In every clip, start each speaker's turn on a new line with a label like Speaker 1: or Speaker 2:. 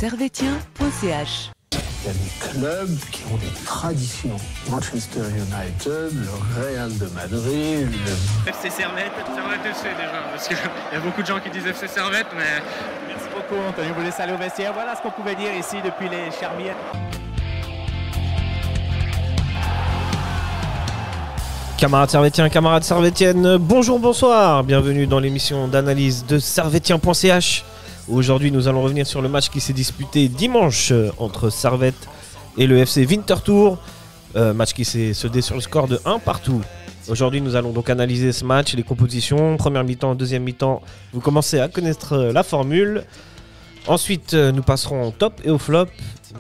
Speaker 1: Servetien.ch.
Speaker 2: Il y a des clubs qui ont des traditions. Manchester United, le Real de Madrid, le
Speaker 3: FC Servette FC déjà, parce qu'il y a beaucoup de gens qui disent FC Servette, mais...
Speaker 4: Merci beaucoup Antonio, vous laissez aller au vestiaire. Voilà ce qu'on pouvait dire ici depuis les Charmières.
Speaker 5: Camarades servétiens, camarades servétiennes, bonjour, bonsoir, bienvenue dans l'émission d'analyse de Servetien.ch. Aujourd'hui, nous allons revenir sur le match qui s'est disputé dimanche entre Servette et le FC Winterthur. Match qui s'est soldé sur le score de 1 partout. Aujourd'hui, nous allons donc analyser ce match, les compositions, première mi-temps, deuxième mi-temps. Vous commencez à connaître la formule. Ensuite, nous passerons au top et au flop.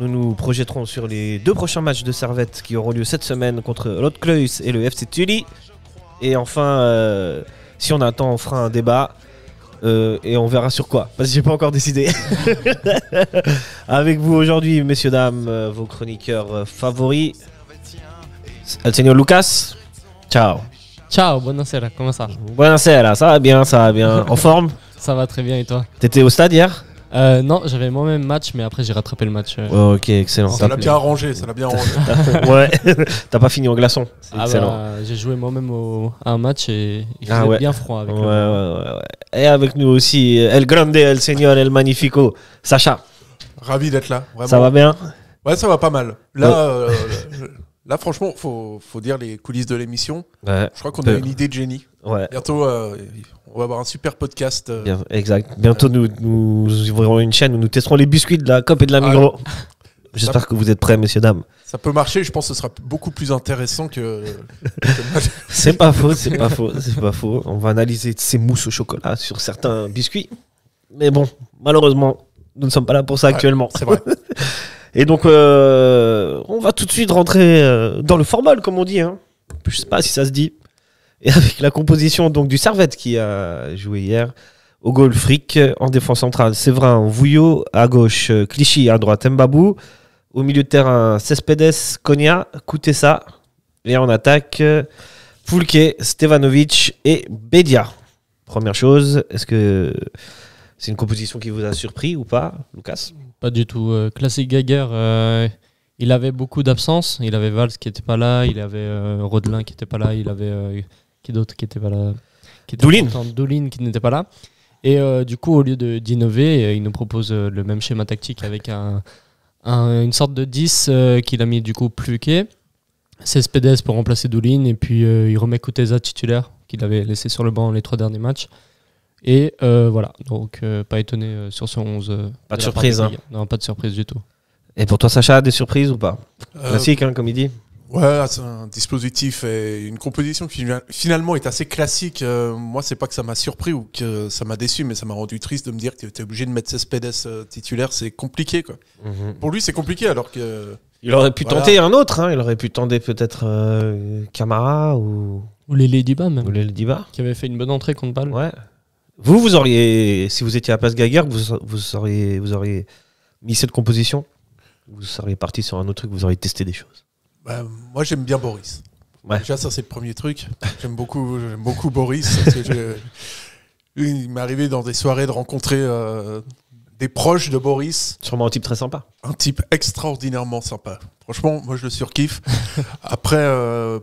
Speaker 5: Nous nous projetterons sur les deux prochains matchs de Servette qui auront lieu cette semaine contre Lotkleus et le FC Tully. Et enfin, si on a le temps, on fera un débat. Et on verra sur quoi, parce que j'ai pas encore décidé. Avec vous aujourd'hui, messieurs, dames, vos chroniqueurs favoris. El señor Lucas. Ciao.
Speaker 6: Ciao, buonasera, comment ça?
Speaker 5: Buonasera, ça va bien, ça va bien. En forme?
Speaker 6: Ça va très bien et toi?
Speaker 5: T'étais au stade hier?
Speaker 6: Non, j'avais moi-même match, mais après j'ai rattrapé le match.
Speaker 5: Ok, excellent.
Speaker 7: Ça l'a bien arrangé, ça l'a bien arrangé.
Speaker 5: Ouais, t'as pas fini en glaçon. C'est excellent.
Speaker 6: Bah, j'ai joué moi-même à un match et il faisait bien froid avec
Speaker 5: ouais. Et avec nous aussi, El Grande, El Señor, El Magnifico, Sacha.
Speaker 7: Ravi d'être là. Vraiment.
Speaker 5: Ça va bien?
Speaker 7: Ouais, ça va pas mal. Là, là franchement, faut dire les coulisses de l'émission.
Speaker 5: Ouais.
Speaker 7: Je crois qu'on a une idée de génie.
Speaker 5: Ouais.
Speaker 7: Bientôt, on va avoir un super podcast.
Speaker 5: Exact. Bientôt, nous ouvrirons une chaîne où nous testerons les biscuits de la COP et de la Migros. J'espère que vous êtes prêts, messieurs, dames.
Speaker 7: Ça peut marcher, je pense que ce sera beaucoup plus intéressant que...
Speaker 5: C'est pas faux, c'est pas faux, c'est pas faux. On va analyser ces mousses au chocolat sur certains biscuits. Mais bon, malheureusement, nous ne sommes pas là pour ça actuellement.
Speaker 7: C'est vrai.
Speaker 5: Et donc, on va tout de suite rentrer dans le formol, comme on dit. Hein. Je sais pas si ça se dit. Et avec la composition donc, du Servette qui a joué hier. Au goal, Frick. En défense centrale, Séverin, Vouillot. À gauche, Clichy. À droite, Mbabou. Au milieu de terrain, Cespedes, Konya, Koutessa. Et en attaque, Foulke, Stevanovic et Bedia. Première chose, est-ce que c'est une composition qui vous a surpris ou pas, Lucas?
Speaker 6: Pas du tout. Classique Geiger, il avait beaucoup d'absences. Il avait Valls qui n'était pas là, il avait Rodelin qui n'était pas là, il avait qui d'autre qui n'était pas là, Doulin qui n'était pas là. Et du coup, au lieu d'innover, il nous propose le même schéma tactique avec une sorte de 10 qu'il a mis du coup Pluquet. Cespedes pour remplacer Doulin et puis il remet Koutessa titulaire qu'il avait laissé sur le banc les 3 derniers matchs. Et voilà, donc pas étonné sur ce 11.
Speaker 5: Pas de surprise, hein.
Speaker 6: Non, pas de surprise du tout.
Speaker 5: Et pour toi, Sacha, des surprises ou pas? Classique, hein, comme il dit.
Speaker 7: Ouais, c'est un dispositif et une composition qui finalement est assez classique. Moi, c'est pas que ça m'a surpris ou que ça m'a déçu, mais ça m'a rendu triste de me dire que tu étais obligé de mettre Cespedes titulaire. C'est compliqué, quoi. Pour lui, c'est compliqué alors que...
Speaker 5: Il aurait pu tenter un autre, hein. Il aurait pu tenter peut-être Camara ou
Speaker 6: Lele Diba même.
Speaker 5: Ou Lele Diba.
Speaker 6: Qui avait fait une bonne entrée contre Bâle.
Speaker 5: Ouais. Vous auriez, si vous étiez à la place Geiger, vous auriez mis cette composition? Vous seriez parti sur un autre truc, vous auriez testé des choses?
Speaker 7: Moi, j'aime bien Boris.
Speaker 5: Ouais.
Speaker 7: Déjà, ça, c'est le premier truc. J'aime beaucoup Boris. Parce que il m'est arrivé dans des soirées de rencontrer des proches de Boris.
Speaker 5: Sûrement un type très sympa.
Speaker 7: Un type extraordinairement sympa. Franchement, moi, je le surkiffe. Après,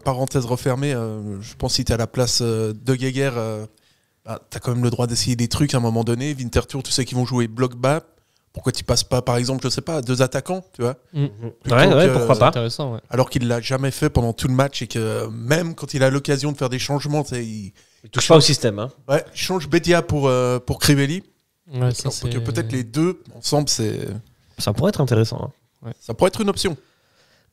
Speaker 7: parenthèse refermée, je pense que si tu es à la place de Geiger, tu as quand même le droit d'essayer des trucs à un moment donné. Winterthur, tu sais qu'ils vont jouer bloc bas. Pourquoi tu passes pas, par exemple, je sais pas, 2 attaquants, tu vois?
Speaker 5: Ouais, pourquoi pas.
Speaker 6: Intéressant, ouais.
Speaker 7: Alors qu'il l'a jamais fait pendant tout le match et que même quand il a l'occasion de faire des changements, il
Speaker 5: touche pas au système. Hein.
Speaker 7: Ouais, il change Bedia pour Crivelli.
Speaker 6: Ouais, ça,
Speaker 7: que peut-être les deux ensemble,
Speaker 5: ça pourrait être intéressant. Hein.
Speaker 7: Ouais. Ça pourrait être une option.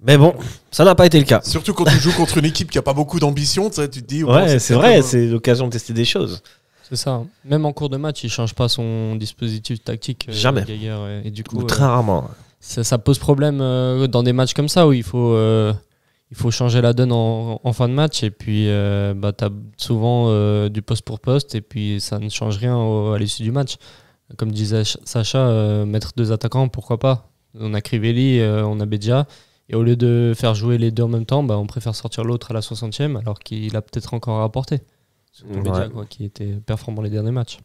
Speaker 5: Mais bon, ça n'a pas été le cas.
Speaker 7: Surtout quand tu joues contre une équipe qui a pas beaucoup d'ambition, tu te dis.
Speaker 5: Ouais, c'est vrai, c'est l'occasion de tester des choses.
Speaker 6: C'est ça. Même en cours de match, il change pas son dispositif tactique.
Speaker 5: Jamais.
Speaker 6: Geiger, et du coup,
Speaker 5: très rarement.
Speaker 6: Ça pose problème dans des matchs comme ça où il faut changer la donne en fin de match et puis tu as souvent du poste pour poste et puis ça ne change rien à l'issue du match. Comme disait Sacha, mettre 2 attaquants, pourquoi pas? On a Crivelli, on a Bedia. Et au lieu de faire jouer les deux en même temps, on préfère sortir l'autre à la 60e alors qu'il a peut-être encore à apporter. Surtout Bedia, qui était performant les derniers matchs.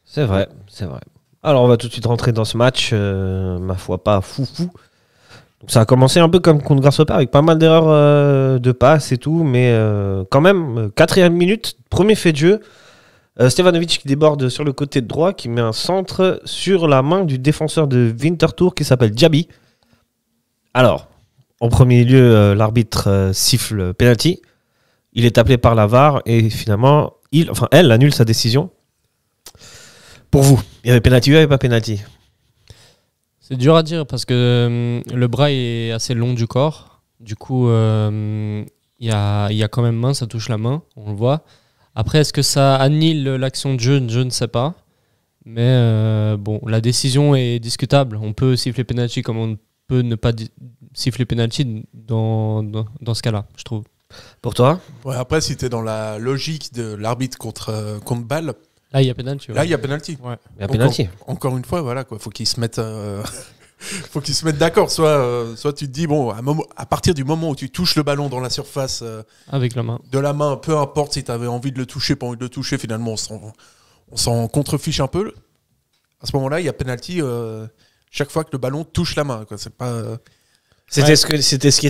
Speaker 5: C'est vrai, c'est vrai. Alors, on va tout de suite rentrer dans ce match. Ma foi, pas foufou. Donc, ça a commencé un peu comme contre Grasshopper avec pas mal d'erreurs de passe et tout. Mais quand même, 4e minute, premier fait de jeu. Stevanovic qui déborde sur le côté droit, qui met un centre sur la main du défenseur de Winterthur qui s'appelle Diaby. Alors, en premier lieu, l'arbitre siffle penalty. Il est appelé par la VAR et finalement, elle annule sa décision. Pour vous, il y avait penalty ou il n'y avait pas penalty?
Speaker 6: C'est dur à dire parce que le bras est assez long du corps. Du coup, il y a quand même main, ça touche la main, on le voit. Après, est-ce que ça annule l'action de jeu? Je ne sais pas. Mais bon, la décision est discutable. On peut siffler penalty comme on peut ne pas siffler penalty dans ce cas-là, je trouve.
Speaker 5: Pour toi?
Speaker 7: Ouais, après, si tu es dans la logique de l'arbitre contre Bâle,
Speaker 6: là, il y a penalty.
Speaker 7: Là, il y a penalty.
Speaker 5: Ouais. Il y a penalty.
Speaker 7: Encore une fois, voilà, quoi. Faut qu'ils se mettent d'accord. Soit tu te dis, bon, à partir du moment où tu touches le ballon dans la surface
Speaker 6: avec la main.
Speaker 7: De la main, peu importe si tu avais envie de le toucher, pas envie de le toucher, finalement, on s'en contrefiche un peu. À ce moment-là, il y a penalty chaque fois que le ballon touche la main, quoi. C'est pas.
Speaker 5: C'était ce qui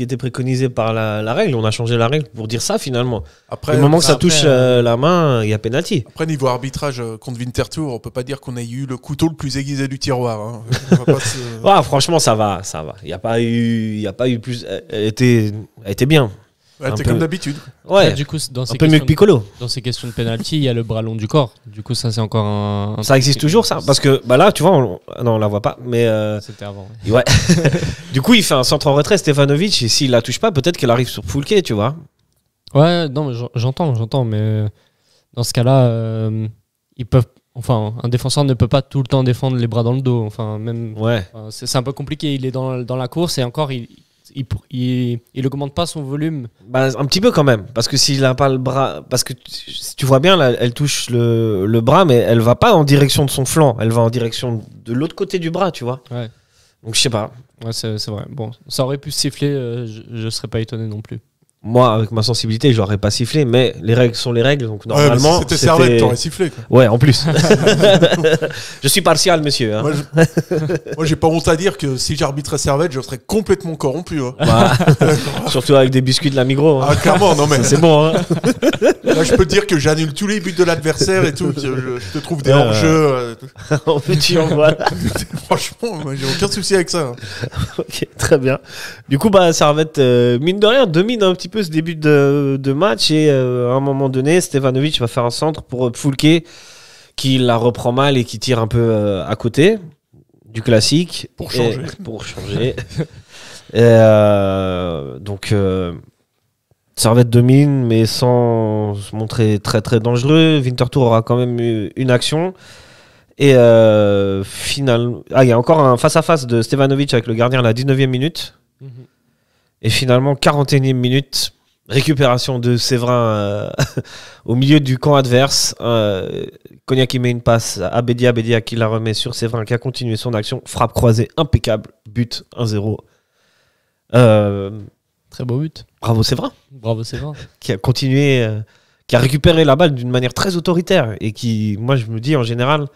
Speaker 5: était préconisé par la règle. On a changé la règle pour dire ça finalement.
Speaker 7: Après,
Speaker 5: au moment que ça touche la main, il y a penalty.
Speaker 7: Après, niveau arbitrage contre Winterthur, on peut pas dire qu'on ait eu le couteau le plus aiguisé du tiroir. Hein.
Speaker 5: Franchement, ça va. Il y a pas eu plus. Elle était bien.
Speaker 7: Ouais, t'es comme d'habitude.
Speaker 5: Ouais.
Speaker 6: Du coup,
Speaker 5: un peu mieux que Piccolo.
Speaker 6: Dans ces questions de penalty, il y a le bras long du corps. Du coup, ça c'est encore un
Speaker 5: ça existe toujours ça, parce que là, tu vois, on la voit pas, mais
Speaker 6: c'était avant.
Speaker 5: Ouais. Du coup, il fait un centre en retrait, Stevanovic, et s'il la touche pas, peut-être qu'elle arrive sur Foulke, tu vois.
Speaker 6: Ouais, non, mais j'entends, mais dans ce cas-là, ils peuvent. Enfin, un défenseur ne peut pas tout le temps défendre les bras dans le dos. Enfin, même.
Speaker 5: Ouais.
Speaker 6: C'est un peu compliqué. Il est dans la course et encore il augmente pas son volume.
Speaker 5: Un petit peu quand même, parce que s'il a pas le bras, parce que tu vois bien là, elle touche le bras, mais elle va pas en direction de son flanc, elle va en direction de l'autre côté du bras, tu vois.
Speaker 6: Ouais.
Speaker 5: Donc je sais pas.
Speaker 6: Ouais, c'est vrai. Bon, ça aurait pu siffler, je serais pas étonné non plus.
Speaker 5: Moi, avec ma sensibilité, je l'aurais pas sifflé, mais les règles sont les règles, donc normalement.
Speaker 7: Si c'était Servette, t'aurais sifflé, quoi.
Speaker 5: Ouais, en plus. Je suis partial, monsieur. Hein.
Speaker 7: Moi, j'ai pas honte à dire que si j'arbitrais Servette, je serais complètement corrompu. Hein.
Speaker 5: Surtout avec des biscuits de la Migros. Hein.
Speaker 7: Ah, clairement, non mais.
Speaker 5: C'est bon. Hein.
Speaker 7: Là, je peux te dire que j'annule tous les buts de l'adversaire et tout. Je te trouve des hors-jeux.
Speaker 5: En petit, en voilà.
Speaker 7: Franchement, moi, j'ai aucun souci avec ça. Hein.
Speaker 5: Ok, très bien. Du coup, Servette, mine de rien, domine un petit peu ce début de match et à un moment donné, Stevanovic va faire un centre pour Foulke qui la reprend mal et qui tire un peu à côté du classique.
Speaker 7: Pour changer.
Speaker 5: Donc, Servette domine, mais sans se montrer très très dangereux. Winterthur aura quand même eu une action. Et finalement, il y a encore un face-à-face de Stevanovic avec le gardien à la 19e minute. Et finalement, 41e minute, récupération de Séverin au milieu du camp adverse. Cognac qui met une passe à Bédia qui la remet sur Séverin, qui a continué son action. Frappe croisée impeccable, but 1-0.
Speaker 6: Très beau but.
Speaker 5: Bravo Séverin. Qui a continué, qui a récupéré la balle d'une manière très autoritaire. Et qui, moi je me dis en général,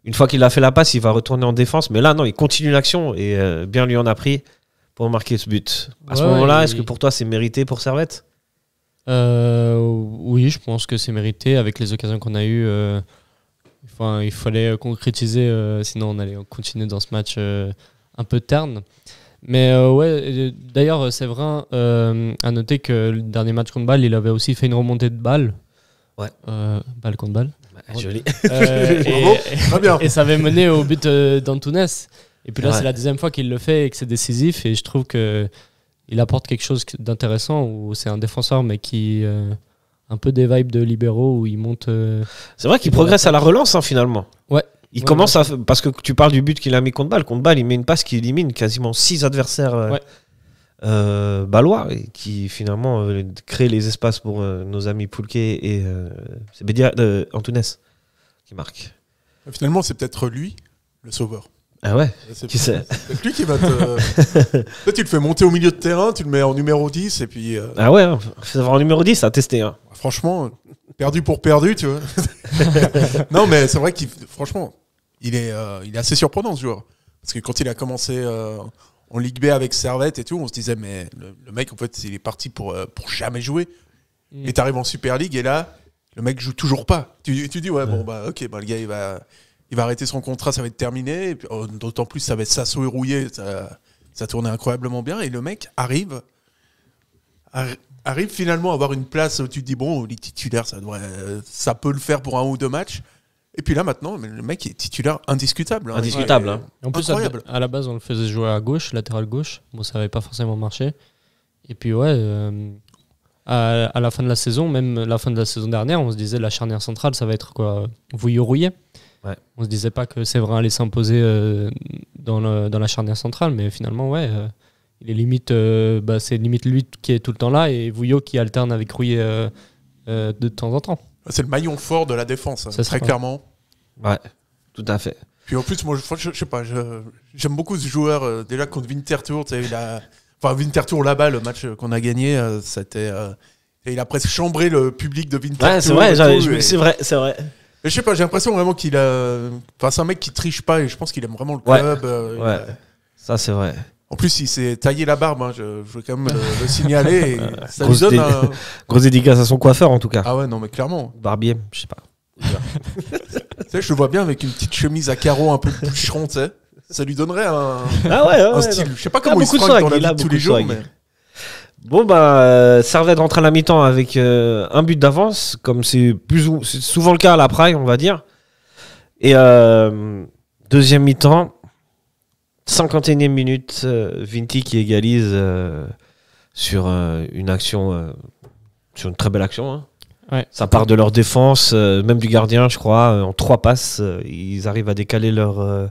Speaker 5: une fois qu'il a fait la passe, il va retourner en défense. Mais là, non, il continue l'action et bien lui en a pris pour marquer ce but. À ce moment-là, est-ce que pour toi c'est mérité pour Servette?
Speaker 6: Oui, je pense que c'est mérité avec les occasions qu'on a eues. Il fallait concrétiser, sinon on allait continuer dans ce match un peu terne. Mais d'ailleurs, Séverin a noté que le dernier match contre Bâle, il avait aussi fait une remontée de balle.
Speaker 5: Ouais.
Speaker 6: Balle contre Bâle.
Speaker 5: Joli.
Speaker 7: Très bien.
Speaker 6: Et ça avait mené au but d'Antunes. Et puis là, c'est la deuxième fois qu'il le fait et que c'est décisif. Et je trouve qu'il apporte quelque chose d'intéressant, où c'est un défenseur, mais qui un peu des vibes de libéraux, où il monte.
Speaker 5: C'est vrai qu'il progresse à la relance, hein, finalement.
Speaker 6: Ouais.
Speaker 5: Il commence à. Parce que tu parles du but qu'il a mis contre Bâle. Contre Bâle, il met une passe qui élimine quasiment 6 adversaires bâlois et qui finalement crée les espaces pour nos amis Foulke et c'est Bédia Antunes qui marque.
Speaker 7: Finalement, c'est peut-être lui, le sauveur.
Speaker 5: Ah ouais,
Speaker 7: qui sait. C'est peut-être lui qui va te. Toi, tu le fais monter au milieu de terrain, tu le mets en numéro 10 et puis.
Speaker 5: Ah ouais, faut avoir un numéro 10 à tester. Hein.
Speaker 7: Franchement, perdu pour perdu, tu vois. Non, mais c'est vrai qu'il. Franchement, il est assez surprenant ce joueur. Parce que quand il a commencé en Ligue B avec Servette et tout, on se disait mais le mec en fait il est parti pour jamais jouer. Et t'arrives en Super League et là le mec joue toujours pas. Tu dis ouais bon bah ok bah, le gars il va arrêter son contrat, ça va être terminé. Et puis, d'autant plus ça va être Sasso et Rouillé, ça tournait incroyablement bien et le mec arrive finalement à avoir une place où tu te dis bon les titulaires ça peut le faire pour 1 ou 2 matchs. Et puis là maintenant, le mec est titulaire indiscutable.
Speaker 5: Indiscutable.
Speaker 6: Ouais. En plus, à la base, on le faisait jouer à gauche, latéral gauche. Bon, ça n'avait pas forcément marché. Et puis ouais, à la fin de la saison, même la fin de la saison dernière, on se disait la charnière centrale, ça va être quoi, Vouillot-Rouillet. Ouais. On se disait pas que Séverin allait s'imposer dans la charnière centrale, mais finalement ouais, il est limite, c'est limite lui qui est tout le temps là et Vouillot qui alterne avec Rouillet de temps en temps.
Speaker 7: C'est le maillon fort de la défense, très clairement.
Speaker 5: Ouais, tout à fait.
Speaker 7: Puis en plus, moi, je sais pas, j'aime beaucoup ce joueur. Déjà contre Winterthur, Winterthur là-bas, le match qu'on a gagné, c'était, il a presque chambré le public de Winterthur.
Speaker 5: Ouais, c'est vrai, c'est vrai.
Speaker 7: Et je sais pas, j'ai l'impression vraiment qu'il a. Enfin, c'est un mec qui triche pas et je pense qu'il aime vraiment le club.
Speaker 5: Ouais, ça c'est vrai.
Speaker 7: En plus, il s'est taillé la barbe, je veux quand même le signaler. Et ça lui donne
Speaker 5: grosse dédicace à son coiffeur en tout cas.
Speaker 7: Ah ouais, non mais clairement.
Speaker 5: Barbier, je sais pas.
Speaker 7: Tu sais, je le vois bien avec une petite chemise à carreaux un peu bûcheron, tu sais. Ça lui donnerait un style. Je sais pas comment il se fringue dans la vie de tous les jours. Mais...
Speaker 5: Bon Servette rentre à la mi-temps avec un but d'avance, comme c'est souvent le cas à la Praille, on va dire. Et deuxième mi-temps. 51e minute, Vinti qui égalise sur une action, sur une très belle action. Hein.
Speaker 6: Ouais.
Speaker 5: Ça part de leur défense, même du gardien, je crois, en 3 passes. Ils arrivent à décaler leur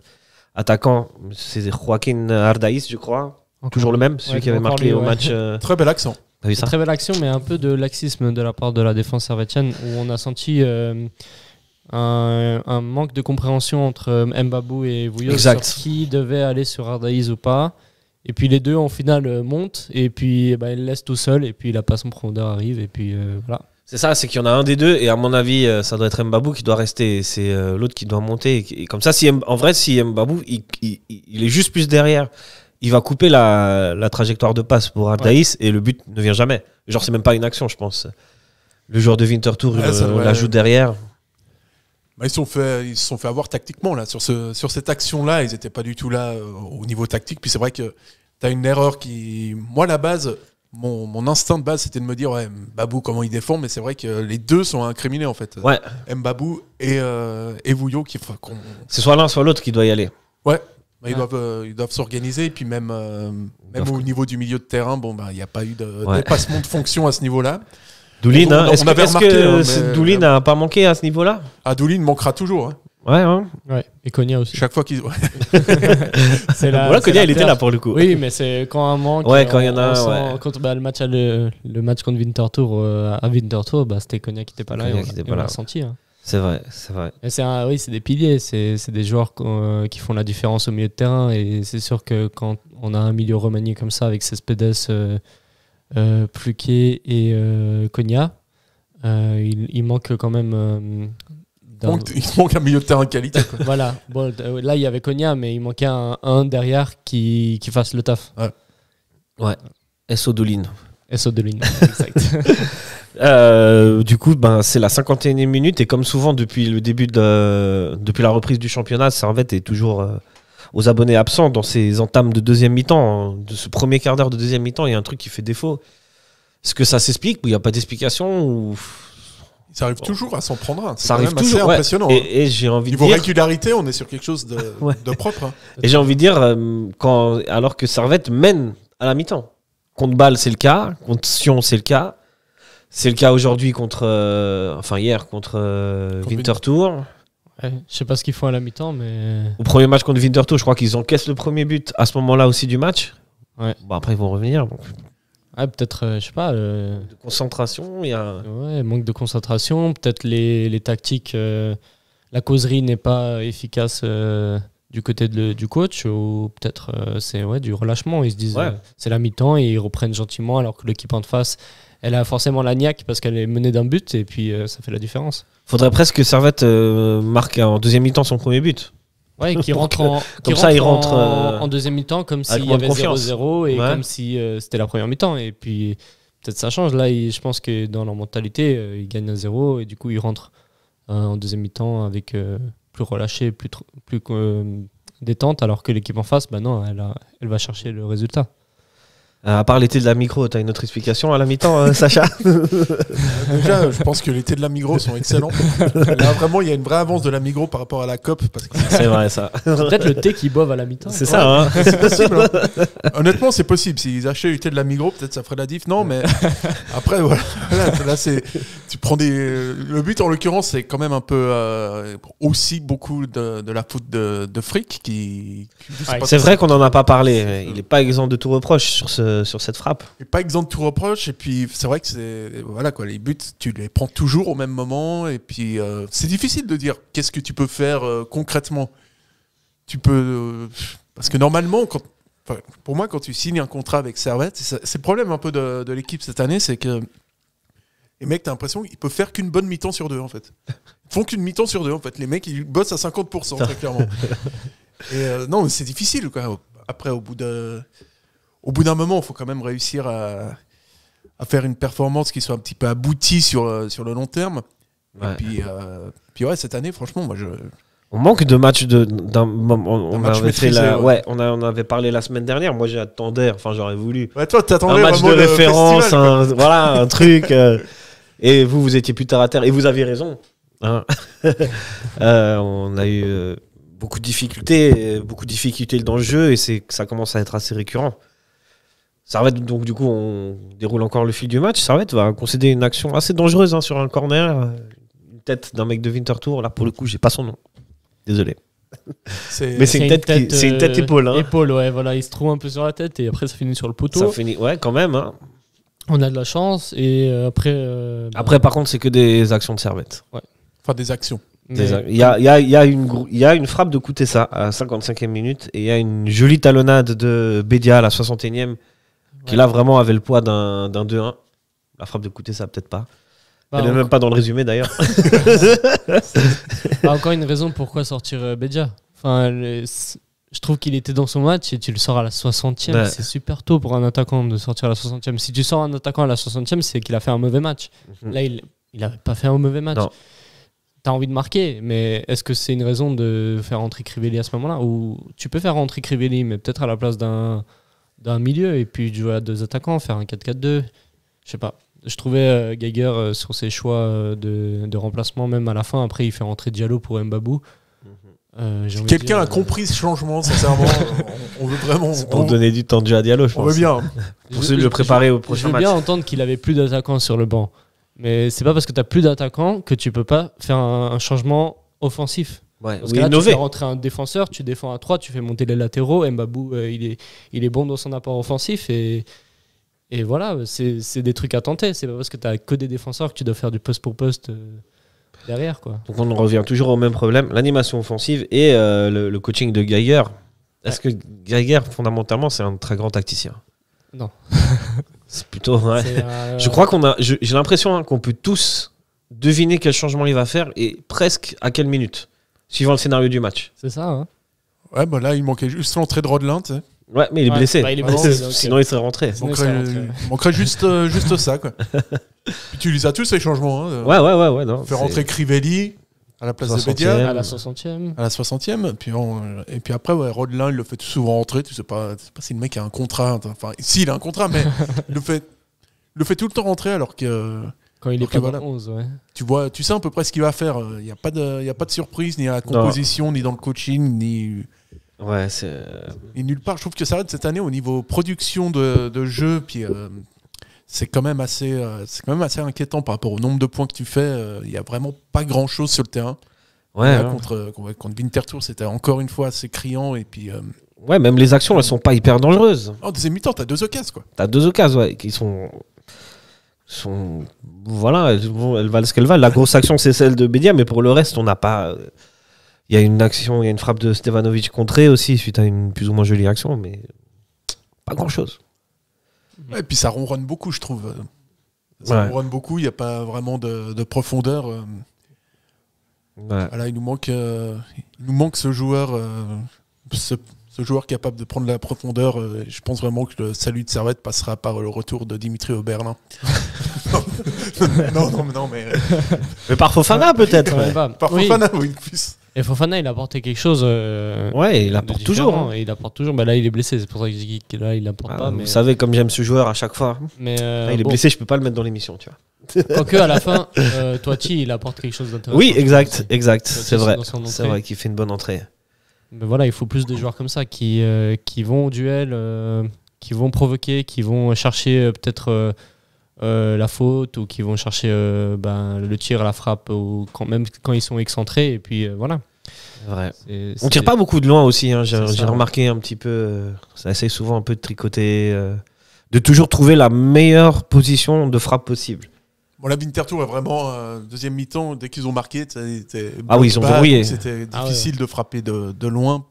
Speaker 5: attaquant. C'est Joaquin Ardaïs, je crois. Toujours le même, celui qui avait marqué au match.
Speaker 7: Très bel accent.
Speaker 6: Très belle action, mais un peu de laxisme de la part de la défense servétienne, où on a senti un manque de compréhension entre Mbabou et Vouillot sur qui devait aller sur Ardaïs ou pas. Et puis les deux en finale montent et puis il le laisse tout seul et puis la passe en profondeur arrive et puis voilà.
Speaker 5: C'est ça, c'est qu'il y en a un des deux et à mon avis ça doit être Mbabou qui doit rester, c'est l'autre qui doit monter et comme ça en vrai si Mbabou il est juste plus derrière, il va couper la trajectoire de passe pour Ardaïs et le but ne vient jamais. Genre c'est même pas une action je pense. Le joueur de Winterthur l'ajoute derrière.
Speaker 7: Ils se sont fait avoir tactiquement là, sur cette action-là. Ils n'étaient pas du tout là au niveau tactique. Puis c'est vrai que tu as une erreur qui... Moi, à la base, mon instinct de base, c'était de me dire ouais, Mbabou, comment il défend. Mais c'est vrai que les deux sont incriminés en fait.
Speaker 5: Ouais.
Speaker 7: Mbabou et Vouillot.
Speaker 5: C'est soit l'un, soit l'autre qui doit y aller.
Speaker 7: Ouais. Ils doivent s'organiser. Et puis même au niveau du milieu de terrain, il n'y a pas eu de dépassement de fonction à ce niveau-là.
Speaker 5: Doulin, est-ce que Doulin n'a pas manqué à ce niveau-là?
Speaker 7: Ah, Doulin manquera toujours.
Speaker 6: Hein. Ouais. Et Konya aussi.
Speaker 7: Chaque fois qu'il.
Speaker 5: Voilà, Konya, il était là pour le coup.
Speaker 6: Oui, mais c'est quand un manque.
Speaker 5: Ouais, quand il y en a un.
Speaker 6: Quand le match contre Winterthur à Winterthur, c'était Konya qui n'était pas là. On l'a senti. Hein.
Speaker 5: C'est vrai. Et
Speaker 6: c'est des piliers. C'est des joueurs qui font la différence au milieu de terrain. Et c'est sûr que quand on a un milieu remanié comme ça avec Cespedes. Pluquet et Konya, il manque quand même
Speaker 7: il manque un milieu de terrain de qualité quoi.
Speaker 6: Voilà, là il y avait Konya mais il manquait un derrière qui fasse le taf.
Speaker 5: Ouais. SO Doulin,
Speaker 6: exact.
Speaker 5: Du coup c'est la 51e minute et comme souvent depuis la reprise du championnat, Servette est toujours aux abonnés absents dans ces entames de deuxième mi-temps, de ce premier quart d'heure de deuxième mi-temps, il y a un truc qui fait défaut. Est-ce que ça s'explique ou il n'y a pas d'explication ou...
Speaker 7: Ça arrive toujours à s'en prendre un.
Speaker 5: Ça arrive toujours,
Speaker 7: impressionnant.
Speaker 5: Et j'ai envie de dire...
Speaker 7: Niveau régularité, on est sur quelque chose de propre. Hein.
Speaker 5: Et j'ai envie de dire, alors que Servette mène à la mi-temps. Contre Bâle, c'est le cas. Contre Sion, c'est le cas. C'est le cas aujourd'hui hier contre Winterthur.
Speaker 6: Ouais, je sais pas ce qu'ils font à la mi-temps, mais...
Speaker 5: Au premier match contre Winterthur, je crois qu'ils encaissent le premier but à ce moment-là aussi du match.
Speaker 6: Ouais.
Speaker 5: Après, ils vont revenir. Donc...
Speaker 6: Ouais, peut-être, je sais pas...
Speaker 5: De concentration, il y a...
Speaker 6: Ouais, manque de concentration. Peut-être les tactiques... la causerie n'est pas efficace du côté du coach. Ou peut-être c'est du relâchement. Ils se disent c'est la mi-temps et ils reprennent gentiment alors que l'équipe en face... Elle a forcément la niaque parce qu'elle est menée d'un but et puis ça fait la différence.
Speaker 5: Faudrait presque que Servette marque en deuxième mi-temps son premier but.
Speaker 6: Ouais, qui rentre en, en deuxième mi-temps comme s'il y avait 0-0 et comme si c'était la première mi-temps. Et puis peut-être ça change. Là, je pense que dans leur mentalité, ils gagnent 1-0 et du coup, ils rentrent en deuxième mi-temps avec plus relâché, plus détente, alors que l'équipe en face, non, elle va chercher le résultat.
Speaker 5: À part l'été de la Migros, t'as une autre explication à la mi-temps, Sacha?
Speaker 7: Déjà, je pense que l'été de la Migros sont excellents. Là, vraiment, il y a une vraie avance de la Migros par rapport à la COP. Parce que
Speaker 5: c'est vrai, ça.
Speaker 6: C'est peut-être le thé qu'ils boivent à la mi-temps.
Speaker 5: C'est ça, hein.
Speaker 7: C'est possible. Hein. Honnêtement, c'est possible. S'ils achetaient du thé de la Migros, peut-être ça ferait la diff. Non, mais après, voilà. Là, tu prends le but, en l'occurrence, c'est quand même un peu aussi beaucoup de la faute de fric qui.
Speaker 5: C'est vrai qu'on n'en a pas parlé. Il n'est pas exempt de tout reproche sur cette frappe.
Speaker 7: Il n'est pas exempt de tout reproche. Et puis, c'est vrai que voilà, quoi, les buts, tu les prends toujours au même moment. Et puis, c'est difficile de dire qu'est-ce que tu peux faire concrètement. Tu peux. Parce que normalement, pour moi, quand tu signes un contrat avec Servette, c'est le problème un peu de l'équipe cette année, c'est que les mecs, t'as l'impression qu'ils peuvent faire qu'une bonne mi-temps sur deux, en fait. Ils font qu'une mi-temps sur deux, en fait. Les mecs, ils bossent à 50%, très clairement. Et non, c'est difficile, quoi. Après, au bout d'un moment, il faut quand même réussir à faire une performance qui soit un petit peu aboutie sur le long terme. Ouais. Et puis ouais, cette année, franchement, moi,
Speaker 5: on manque de matchs on avait parlé la semaine dernière. Moi, j'attendais, j'aurais voulu
Speaker 7: toi,
Speaker 5: un match de référence, un truc. Et vous étiez plus terre à terre. Et vous aviez raison. Hein. On a eu beaucoup de difficultés dans le jeu et ça commence à être assez récurrent. Servette, donc du coup, on déroule encore le fil du match. Servette va concéder une action assez dangereuse sur un corner. Une tête d'un mec de Winterthur. Là, pour le coup, j'ai pas son nom. Désolé. Mais c'est une tête épaule. Hein.
Speaker 6: Épaule, ouais, voilà. Il se trouve un peu sur la tête et après, ça finit sur le poteau.
Speaker 5: Ça finit, ouais, quand même. Hein.
Speaker 6: On a de la chance et après...
Speaker 5: Après, par contre, c'est que des actions de Servette.
Speaker 7: Ouais. Enfin, des actions.
Speaker 5: Il y a une frappe de Koutessa à la 55e minute et il y a une jolie talonnade de Bédia à la 61e qui là vraiment avait le poids d'un 2-1. La frappe de Koutessa, peut-être pas. Elle n'est même pas dans le résumé d'ailleurs.
Speaker 6: Encore une raison pourquoi sortir Bédia. Je trouve qu'il était dans son match et tu le sors à la 60e. Ouais. C'est super tôt pour un attaquant de sortir à la 60e. Si tu sors un attaquant à la 60e, c'est qu'il a fait un mauvais match. Là, il n'avait pas fait un mauvais match. Tu as envie de marquer, mais est-ce que c'est une raison de faire rentrer Crivelli à ce moment-là? Ou tu peux faire rentrer Crivelli, mais peut-être à la place d'un milieu et puis jouer à deux attaquants, faire un 4-4-2. Je sais pas. Je trouvais Geiger sur ses choix de remplacement, même à la fin. Après, il fait rentrer Diallo pour Mbabou.
Speaker 7: Si quelqu'un a compris ce changement, sincèrement, on veut vraiment.
Speaker 5: Pour donner du temps de jeu à Diallo, je pense.
Speaker 7: On veut bien.
Speaker 5: Pour le préparer au prochain match.
Speaker 6: Je veux bien entendre qu'il avait plus d'attaquants sur le banc. Mais c'est pas parce que tu n'as plus d'attaquants que tu peux pas faire un changement offensif.
Speaker 5: Ouais,
Speaker 6: parce que là, tu fais rentrer un défenseur, tu défends à 3, tu fais monter les latéraux. Mbabou, il est bon dans son apport offensif. Et voilà, c'est des trucs à tenter. C'est pas parce que tu n'as que des défenseurs que tu dois faire du poste pour poste derrière, quoi.
Speaker 5: Donc on revient toujours au même problème, l'animation offensive et le coaching de Geiger. Est-ce que Geiger, fondamentalement, c'est un très grand tacticien?
Speaker 6: Non.
Speaker 5: C'est plutôt... Ouais. Je crois j'ai l'impression qu'on peut tous deviner quel changement il va faire et presque à quelle minute, suivant le scénario du match.
Speaker 6: C'est ça, hein.
Speaker 7: Ouais, il manquait juste l'entrée de Rodelin, tu sais.
Speaker 5: Ouais, mais il est blessé.
Speaker 6: Il est blessé,
Speaker 5: sinon il serait rentré.
Speaker 7: Il manquerait juste ça, quoi. Puis tu les as tous, ces changements. Hein,
Speaker 5: ouais. Non,
Speaker 7: faire rentrer Crivelli à la place de Bédia.
Speaker 6: À la 60e.
Speaker 7: À la 60e. Et puis après, Rodelin, il le fait tout souvent rentrer. Tu sais pas si le mec a un contrat. Enfin, si, il a un contrat, mais il le fait tout le temps rentrer alors que...
Speaker 6: Quand il est pas dans 11, ouais.
Speaker 7: Tu sais à peu près ce qu'il va faire. Il n'y a pas de surprise, ni à la composition, ni dans le coaching, ni...
Speaker 5: Ouais, c'est...
Speaker 7: Et nulle part. Je trouve que ça cette année au niveau production de jeu, puis c'est quand même assez inquiétant par rapport au nombre de points que tu fais. Il n'y a vraiment pas grand-chose sur le terrain.
Speaker 5: Ouais,
Speaker 7: là, contre Winterthur, c'était encore une fois assez criant. Et puis,
Speaker 5: ouais, même les actions, elles sont pas hyper dangereuses.
Speaker 7: En deuxième mi-temps, t'as 2 occasions, quoi.
Speaker 5: T'as 2 occasions, ouais, qui sont... Voilà, elles valent ce qu'elles valent. La grosse action, c'est celle de Bédia, mais pour le reste, on n'a pas... Il y a une frappe de Stevanovic contrée aussi, suite à une plus ou moins jolie action, mais pas grand-chose.
Speaker 7: Ouais, et puis ça ronronne beaucoup, je trouve. Ça ronronne beaucoup, il n'y a pas vraiment de profondeur. Ouais. Voilà, il nous manque Il nous manque ce joueur, ce joueur capable de prendre la profondeur. Je pense vraiment que le salut de Servette passera par le retour de Dimitri Oberlin. non, mais...
Speaker 5: Mais par Fofana, peut-être.
Speaker 7: Par Fofana, oui, plus.
Speaker 6: Et Fofana, il a apporté quelque chose.
Speaker 5: Ouais, il apporte toujours. Hein.
Speaker 6: Et il apporte toujours. Bah là, il est blessé, c'est pour ça que je dis que là, il apporte pas.
Speaker 5: Vous
Speaker 6: Mais...
Speaker 5: savez, comme j'aime ce joueur à chaque fois.
Speaker 6: Mais
Speaker 5: là, il est blessé, je peux pas le mettre dans l'émission, tu vois.
Speaker 6: Quoique, à la fin, Toiti, il apporte quelque chose d'intéressant.
Speaker 5: Oui, exact. C'est vrai.
Speaker 6: C'est
Speaker 5: vrai qu'il fait une bonne entrée.
Speaker 6: Mais voilà, il faut plus de joueurs comme ça qui vont au duel, qui vont provoquer, qui vont chercher peut-être la faute ou qui vont chercher le tir, la frappe, ou même quand ils sont excentrés. Et puis voilà.
Speaker 5: Vrai. On tire pas beaucoup de loin aussi. Hein. J'ai remarqué un petit peu. Ça essaye souvent un peu de tricoter, de toujours trouver la meilleure position de frappe possible.
Speaker 7: Bon, la Winterthur est vraiment deuxième mi-temps. Dès qu'ils ont marqué,
Speaker 5: ils ont verrouillé.
Speaker 7: C'était difficile de frapper de loin.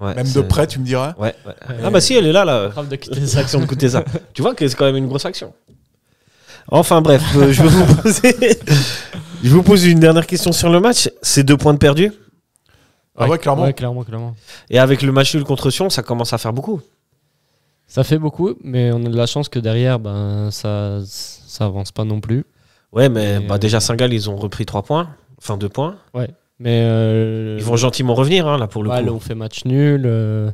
Speaker 5: Ouais,
Speaker 7: même de près, tu me diras.
Speaker 5: Ouais. Ah bah si, elle est là.
Speaker 6: Frappe de Kuteza.
Speaker 5: Action de Kuteza. Tu vois que c'est quand même une grosse action. Enfin bref, je vous pose une dernière question sur le match. C'est 2 points de perdus.
Speaker 7: Ouais, clairement.
Speaker 6: Ouais, clairement.
Speaker 5: Et avec le match nul contre Sion, ça commence à faire beaucoup.
Speaker 6: Ça fait beaucoup, mais on a de la chance que derrière, ça avance pas non plus. Ouais,
Speaker 5: mais déjà Saint-Gall, ils ont repris 3 points, enfin 2 points.
Speaker 6: Ouais, mais
Speaker 5: ils vont gentiment revenir là pour le coup.
Speaker 6: Là, on fait match nul.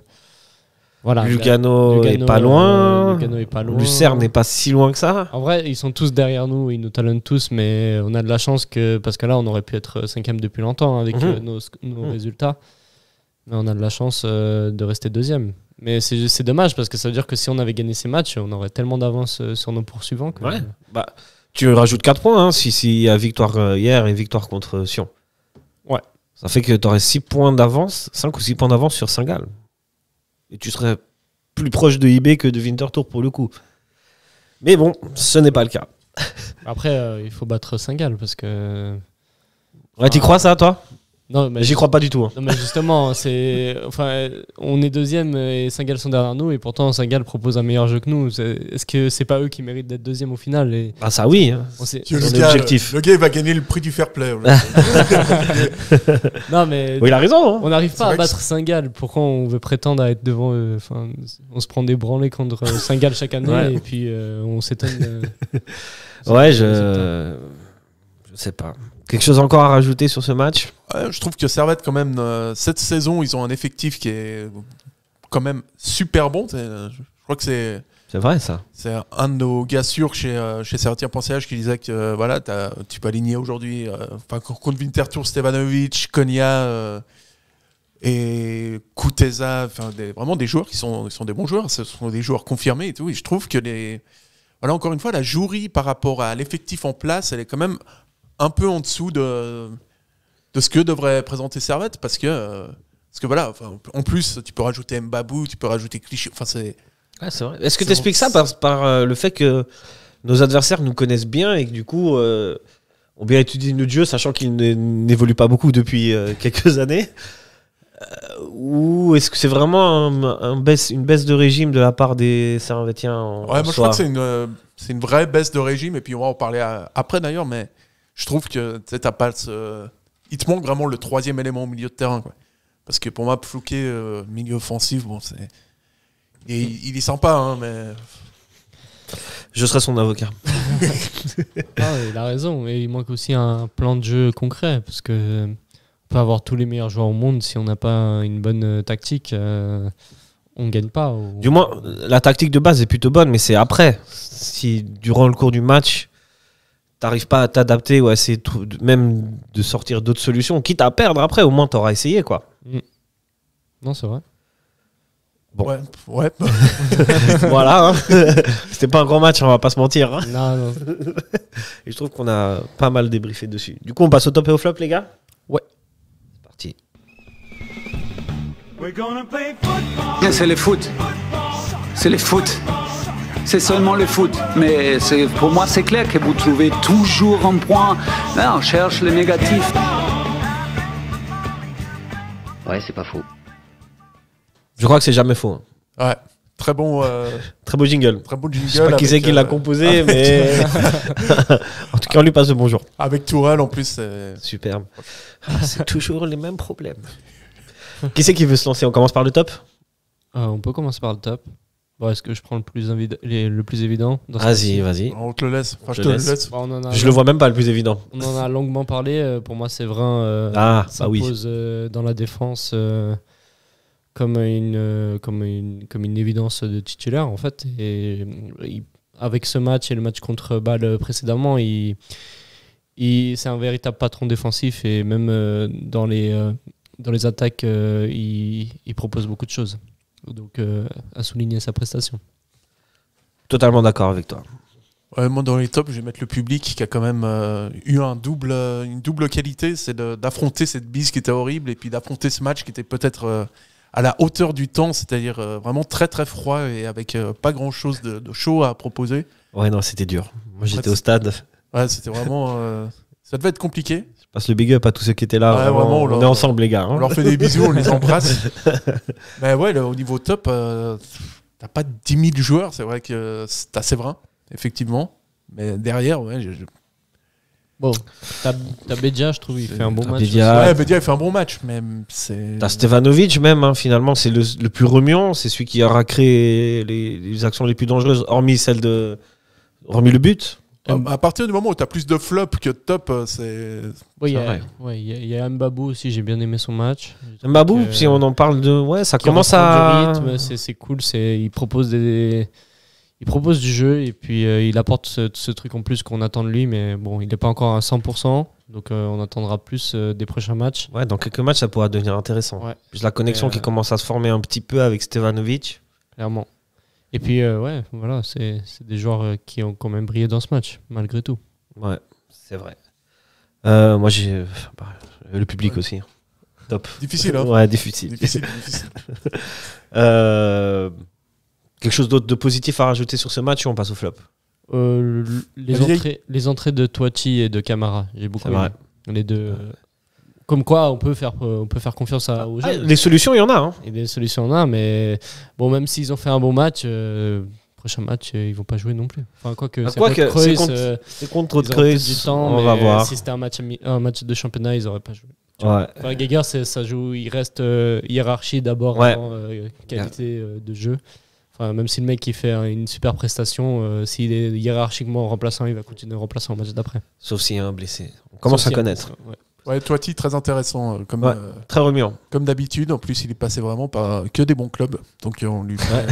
Speaker 6: Voilà.
Speaker 5: Lugano est pas loin. Lucerne n'est pas si loin que ça.
Speaker 6: En vrai, ils sont tous derrière nous, ils nous talonnent tous, mais on a de la chance parce que là, on aurait pu être 5e depuis longtemps avec nos résultats. Mais on a de la chance de rester 2e. Mais c'est dommage parce que ça veut dire que si on avait gagné ces matchs, on aurait tellement d'avance sur nos poursuivants. Que...
Speaker 5: Ouais. Tu rajoutes 4 points s'il y a victoire hier et victoire contre Sion.
Speaker 6: Ouais.
Speaker 5: Ça fait que tu aurais 6 points d'avance, 5 ou 6 points d'avance sur Saint-Gall. Et tu serais plus proche de IB que de Winterthur pour le coup. Mais bon, ce n'est pas le cas.
Speaker 6: Après, il faut battre Saint-Gall parce que...
Speaker 5: Ouais, t'y crois ça, toi ?
Speaker 6: Non, mais
Speaker 5: j'y crois pas du tout. Hein.
Speaker 6: Non, mais justement, on est 2e et Saint-Gall sont derrière nous et pourtant Saint-Gall propose un meilleur jeu que nous. Est-ce que c'est pas eux qui méritent d'être 2e au final
Speaker 5: ça oui. Hein.
Speaker 7: C'est l'objectif. Le gars il va gagner le prix du fair play.
Speaker 6: Non mais
Speaker 5: il a raison. Hein.
Speaker 6: On n'arrive pas à battre Saint-Gall. Pourquoi on veut prétendre à être devant eux ? On se prend des branlées contre Saint-Gall chaque année et puis on s'étonne.
Speaker 5: Je sais pas. Quelque chose encore à rajouter sur ce match ?
Speaker 7: Je trouve que Servette, quand même, cette saison, ils ont un effectif qui est quand même super bon. Je crois que c'est
Speaker 5: vrai, ça. C'est
Speaker 7: un de nos gars sûrs chez Servetien.ch qui disait que tu peux aligner aujourd'hui contre Winterthur, Stevanovic, Konya et Kuteza. Vraiment des joueurs qui sont des bons joueurs. Ce sont des joueurs confirmés et tout. Et je trouve que encore une fois, la jouerie par rapport à l'effectif en place, elle est quand même un peu en dessous de ce que devrait présenter Servette parce que voilà, en plus tu peux rajouter Mbabou, tu peux rajouter Clichy, c'est
Speaker 5: vrai. Est-ce que tu expliques ça par le fait que nos adversaires nous connaissent bien et que du coup ont bien étudié notre jeu, sachant qu'ils n'évoluent pas beaucoup depuis quelques années, ou est-ce que c'est vraiment une baisse de régime de la part des Servettiens
Speaker 7: moi je crois que c'est une vraie baisse de régime et puis on va en parler après d'ailleurs, mais je trouve que t'as pas il te manque vraiment le 3e élément au milieu de terrain, quoi. Parce que pour moi, Pflouquet, milieu offensif, il est sympa, hein, mais...
Speaker 5: Je serai son avocat.
Speaker 6: Il a raison. Et il manque aussi un plan de jeu concret. Parce que on peut avoir tous les meilleurs joueurs au monde. Si on n'a pas une bonne tactique, on ne gagne pas.
Speaker 5: Du moins, la tactique de base est plutôt bonne, mais c'est après. Si durant le cours du match... t'arrives pas à t'adapter ou à essayer même de sortir d'autres solutions, quitte à perdre après, au moins t'auras essayé, quoi.
Speaker 6: Non, c'est vrai.
Speaker 5: Bon.
Speaker 7: Ouais.
Speaker 5: Voilà, hein. C'était pas un grand match, on va pas se mentir. Hein.
Speaker 6: Non.
Speaker 5: Et je trouve qu'on a pas mal débriefé dessus. Du coup, on passe au top et au flop, les gars ?
Speaker 6: Ouais.
Speaker 5: C'est parti.
Speaker 1: C'est le foot. C'est le foot. C'est seulement le foot. Mais pour moi, c'est clair que vous trouvez toujours un point. Là, on cherche le négatif.
Speaker 8: Ouais, c'est pas faux.
Speaker 5: Je crois que c'est jamais faux.
Speaker 7: Ouais. Très bon
Speaker 5: jingle.
Speaker 7: très bon jingle.
Speaker 5: Je sais pas qui c'est qui l'a composé, mais en tout cas, on lui passe le bonjour.
Speaker 7: Avec Tourelle, en plus, c'est...
Speaker 5: Superbe. C'est toujours les mêmes problèmes. Qui c'est qui veut se lancer? On commence par le top?
Speaker 6: On peut commencer par le top. Bon, est-ce que je prends le plus évident dans ce
Speaker 5: Vas-y,
Speaker 6: cas-ci
Speaker 5: vas-y.
Speaker 7: On te le laisse. Enfin,
Speaker 5: Je
Speaker 7: je
Speaker 5: te
Speaker 7: te le
Speaker 5: laisse.
Speaker 7: laisse.
Speaker 6: Bon,
Speaker 5: Je le vois même pas le plus évident.
Speaker 6: On en a longuement parlé. Pour moi, Séverin
Speaker 5: bah oui.
Speaker 6: s'impose dans la défense comme une évidence de titulaire, en fait. Et avec ce match et le match contre Bâle précédemment, c'est un véritable patron défensif. Et même dans les attaques, il propose beaucoup de choses. Donc, à souligner sa prestation.
Speaker 5: Totalement d'accord avec toi.
Speaker 7: Ouais, moi, dans les tops, je vais mettre le public qui a quand même eu une double qualité, c'est d'affronter cette bise qui était horrible et puis d'affronter ce match qui était peut-être à la hauteur du temps, c'est-à-dire vraiment très très froid et avec pas grand-chose de chaud à proposer.
Speaker 5: Ouais, non, c'était dur. Moi, j'étais au stade.
Speaker 7: Ouais, c'était vraiment... ça devait être compliqué.
Speaker 5: Je passe le big up à tous ceux qui étaient là.
Speaker 7: Ouais, vraiment,
Speaker 5: on est ensemble, les gars.
Speaker 7: On leur fait des bisous, on les embrasse. Mais ouais, au niveau top, t'as pas 10 000 joueurs, c'est vrai que t'as Séverin, effectivement. Mais derrière, ouais...
Speaker 6: Bon, t'as Bedia, je trouve, il fait un bon match.
Speaker 7: Ouais, Bedia, il fait un bon match, mais c'est...
Speaker 5: T'as Stevanovic même, hein, finalement, c'est le plus remuant. C'est celui qui aura créé les actions les plus dangereuses, hormis le but.
Speaker 7: À partir du moment où tu as plus de flop que de top, c'est...
Speaker 6: Oui, il y a Mbabou aussi, j'ai bien aimé son match.
Speaker 5: Mbabou, si on en parle de... Ouais, ça commence à...
Speaker 6: Du rythme, c'est cool, il propose du jeu et puis il apporte ce truc en plus qu'on attend de lui, mais bon, il n'est pas encore à 100%, donc on attendra plus des prochains matchs.
Speaker 5: Ouais, dans quelques matchs, ça pourra devenir intéressant.
Speaker 6: Ouais.
Speaker 5: Plus la connexion qui commence à se former un petit peu avec Stevanovic.
Speaker 6: Clairement. Et puis, voilà, c'est des joueurs qui ont quand même brillé dans ce match, malgré tout.
Speaker 5: Ouais, c'est vrai. Moi, j'ai le public aussi. Top.
Speaker 7: Difficile, hein?
Speaker 5: Ouais, difficile. Quelque chose d'autre de positif à rajouter sur ce match ou on passe au flop?
Speaker 6: Les entrées de Toiti et de Camara, j'ai beaucoup aimé. Les deux. Comme quoi, on peut faire confiance aux jeunes.
Speaker 5: Les solutions, il y en a. Hein.
Speaker 6: Et des solutions, il y en a, mais bon, même s'ils ont fait un bon match, prochain match, ils vont pas jouer non plus. Enfin,
Speaker 5: c'est contre Creuse,
Speaker 6: du temps,
Speaker 5: on va voir.
Speaker 6: Si c'était un match de championnat, ils auraient pas joué.
Speaker 5: Ouais.
Speaker 6: Enfin, Geiger, ça joue, il reste hiérarchie d'abord avant qualité de jeu. Enfin, même si le mec il fait une super prestation, s'il est hiérarchiquement remplaçant, il va continuer remplaçant au match d'après.
Speaker 5: Sauf s'il y a un blessé. On commence à connaître.
Speaker 7: Ouais, Toiti, très intéressant.
Speaker 5: Très remuant.
Speaker 7: Comme d'habitude. En plus, il est passé vraiment par que des bons clubs. Donc, on lui fait,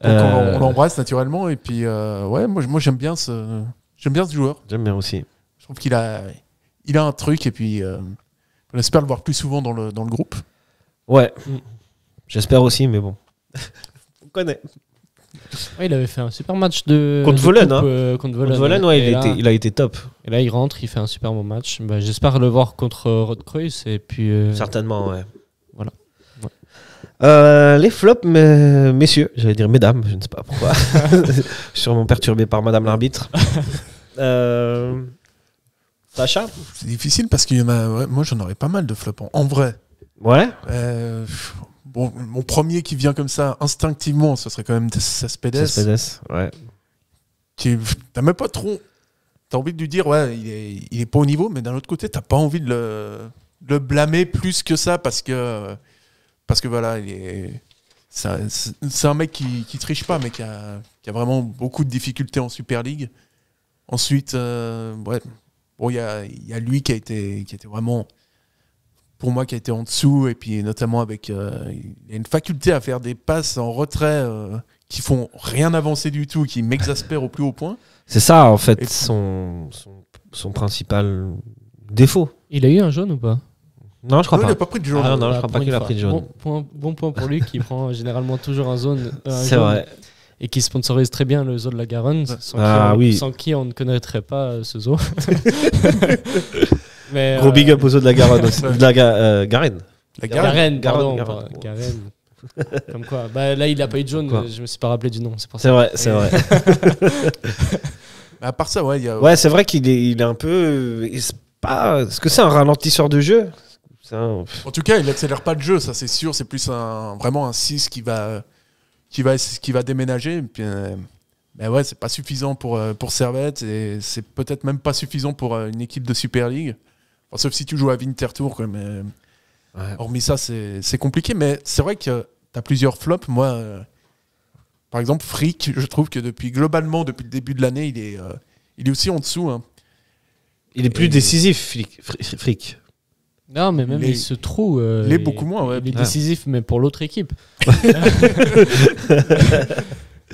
Speaker 7: on l'embrasse naturellement. Et puis, moi j'aime bien ce joueur.
Speaker 5: J'aime bien aussi.
Speaker 7: Je trouve qu'il a un truc. Et puis, on espère le voir plus souvent dans le groupe.
Speaker 5: Ouais. J'espère aussi, mais bon. On connaît.
Speaker 6: Ouais, il avait fait un super match contre
Speaker 5: Volen.
Speaker 6: Contre
Speaker 5: Volen, il a été top.
Speaker 6: Et là, il rentre, il fait un super bon match. Bah, j'espère le voir contre Rotkreuz. Et puis,
Speaker 5: certainement, ouais.
Speaker 6: Voilà.
Speaker 5: Ouais. Les flops, messieurs, j'allais dire mesdames, je ne sais pas pourquoi. Je suis sûrement perturbé par madame l'arbitre. Sacha?
Speaker 7: C'est difficile parce que moi, j'en aurais pas mal de flops. En vrai.
Speaker 5: Ouais.
Speaker 7: Bon, mon premier qui vient comme ça instinctivement, ce serait quand même Cespedes.
Speaker 5: Ouais.
Speaker 7: T'as même pas trop. T'as envie de lui dire, ouais, il est pas au niveau, mais d'un autre côté, t'as pas envie de le blâmer plus que ça parce que voilà, c'est un mec qui triche pas, mais qui a vraiment beaucoup de difficultés en Super League. Ensuite, il y a lui qui a été vraiment. Pour moi, qui a été en dessous, et puis notamment avec il a une faculté à faire des passes en retrait qui font rien avancer du tout, qui m'exaspèrent au plus haut point.
Speaker 5: C'est ça, en fait, son principal défaut.
Speaker 6: Il a eu un jaune ou pas?
Speaker 5: Non, je crois pas.
Speaker 7: Il n'a pas pris de jaune.
Speaker 5: Ah non, je crois pas qu'il a pris de jaune.
Speaker 6: Bon point pour lui, qui prend généralement toujours un jaune.
Speaker 5: C'est vrai.
Speaker 6: Et qui sponsorise très bien le zoo de la Garonne, sans qui on ne connaîtrait pas ce zoo. Mais,
Speaker 5: gros big up aux zoo de la Garonne aussi. De la Garenne.
Speaker 6: Garenne. Comme quoi. Bah, là, il n'a pas eu de jaune, je me suis pas rappelé du nom.
Speaker 5: C'est vrai.
Speaker 7: À part ça, ouais.
Speaker 5: Ouais, c'est vrai qu'il est un peu. Est-ce que c'est un ralentisseur de jeu?
Speaker 7: En tout cas, il n'accélère pas le jeu, ça c'est sûr. C'est plus vraiment un 6 qui va qui va déménager. Et puis, mais ouais, c'est pas suffisant pour Servette et c'est peut-être même pas suffisant pour une équipe de Super League. Enfin, sauf si tu joues à Winterthur, quoi. Mais hormis ça, c'est compliqué. Mais c'est vrai que tu as plusieurs flops. Moi, par exemple, Frick, je trouve que depuis le début de l'année, il est aussi en dessous. Hein.
Speaker 5: Il est plus décisif, Frick.
Speaker 6: Non, mais même il se trouve.
Speaker 7: Il est beaucoup moins. Ouais.
Speaker 6: Il est décisif, mais pour l'autre équipe.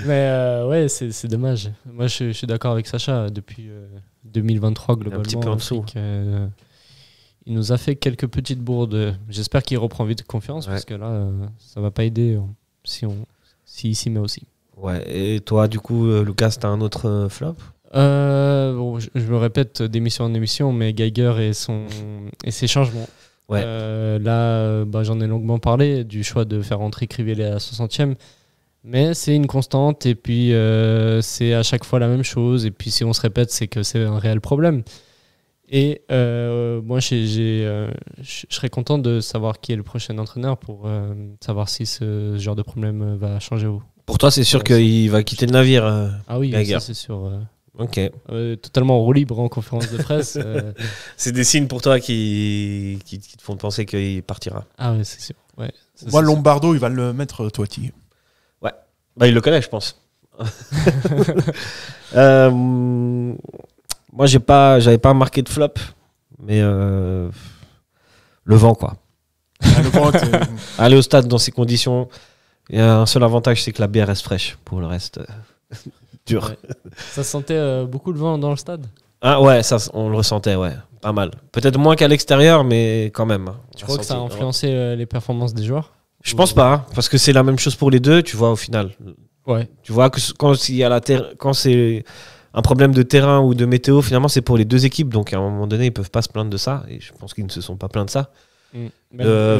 Speaker 6: Mais ouais, c'est dommage. Moi, je suis d'accord avec Sacha. Depuis 2023, globalement,
Speaker 5: un petit peu en dessous.
Speaker 6: Il nous a fait quelques petites bourdes. J'espère qu'il reprend vite confiance parce que là, ça va pas aider s'il s'y met aussi.
Speaker 5: Ouais. Et toi, du coup, Lucas, t'as un autre flop?
Speaker 6: Bon, je me répète d'émission en émission, mais Geiger et ses changements.
Speaker 5: Ouais.
Speaker 6: Là, j'en ai longuement parlé du choix de faire rentrer Crivelli à la 60e. Mais c'est une constante et puis c'est à chaque fois la même chose. Et puis si on se répète, c'est que c'est un réel problème. Et moi, je serais content de savoir qui est le prochain entraîneur pour savoir si ce genre de problème va changer.
Speaker 5: Pour toi, c'est sûr qu'il va quitter le navire.
Speaker 6: Ah oui,
Speaker 5: Geiger.
Speaker 6: ça c'est sûr.
Speaker 5: Ok.
Speaker 6: Totalement en roue libre en conférence de presse.
Speaker 5: C'est des signes pour toi qui te font penser qu'il partira.
Speaker 6: Ah ouais, c'est sûr. Ouais,
Speaker 7: Moi, Lombardo, il va le mettre Toiti.
Speaker 5: Ouais. Il le connaît, je pense. Moi, j'avais pas marqué de flop, mais le vent, quoi.
Speaker 7: Le vent,
Speaker 5: aller au stade dans ces conditions, il y a un seul avantage, c'est que la bière reste fraîche. Pour le reste, dur.
Speaker 6: Ouais. Ça sentait beaucoup le vent dans le stade?
Speaker 5: Ah ouais, ça, on le ressentait, ouais, pas mal. Peut-être moins qu'à l'extérieur, mais quand même.
Speaker 6: Tu crois que ça a influencé les performances des joueurs?
Speaker 5: Je pense pas, hein, parce que c'est la même chose pour les deux, tu vois, au final.
Speaker 6: Ouais.
Speaker 5: Tu vois que quand c'est un problème de terrain ou de météo, finalement, c'est pour les deux équipes. Donc, à un moment donné, ils peuvent pas se plaindre de ça. Et je pense qu'ils ne se sont pas plaints de ça.
Speaker 6: Le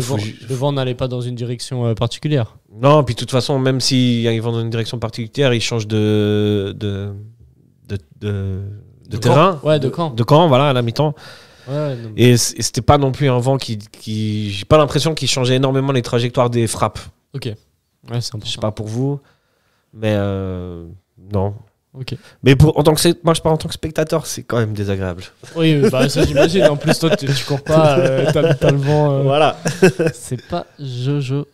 Speaker 6: vent n'allait pas dans une direction particulière.
Speaker 5: Non, puis de toute façon, même s'ils vont dans une direction particulière, ils changent de terrain.
Speaker 6: Ouais, de camp.
Speaker 5: De camp, voilà, à la mi-temps.
Speaker 6: Ouais,
Speaker 5: et c'était pas non plus un vent qui j'ai pas l'impression qu'il changeait énormément les trajectoires des frappes.
Speaker 6: Ok. Ouais, c'est important.
Speaker 5: Je sais pas pour vous, mais non.
Speaker 6: Ok.
Speaker 5: Mais moi je parle en tant que spectateur, c'est quand même désagréable.
Speaker 6: Oui, ça j'imagine. En plus, toi, tu cours pas, t'as le vent.
Speaker 5: Voilà.
Speaker 6: C'est pas Jojo.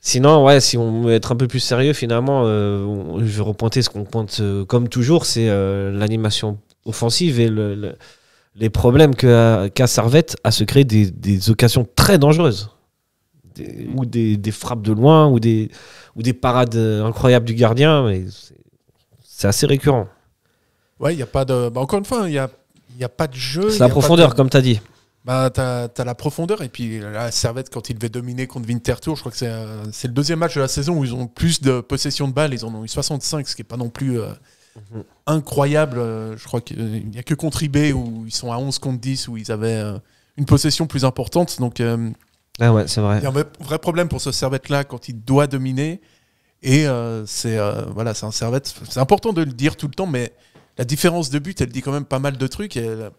Speaker 5: Sinon, ouais, si on veut être un peu plus sérieux, finalement, je vais repointer ce qu'on pointe comme toujours, c'est l'animation offensive et les problèmes qu'a Servette à se créer des occasions très dangereuses. Ou des frappes de loin, ou des parades incroyables du gardien, mais c'est assez récurrent.
Speaker 7: Ouais, il n'y a pas de. Encore une fois, il n'y a pas de jeu.
Speaker 5: C'est la profondeur, comme tu as dit.
Speaker 7: T'as la profondeur, et puis la Servette, quand il devait dominer contre Winterthur, je crois que c'est le deuxième match de la saison où ils ont plus de possession de balles. Ils en ont eu 65, ce qui n'est pas non plus incroyable. Je crois qu'il n'y a que contre IB où ils sont à 11 contre 10, où ils avaient une possession plus importante. Donc,
Speaker 5: ah ouais, c'est vrai.
Speaker 7: Il y a un vrai problème pour ce Servette-là quand il doit dominer. Et c'est un Servette. C'est important de le dire tout le temps, mais la différence de but, elle dit quand même pas mal de trucs. Elle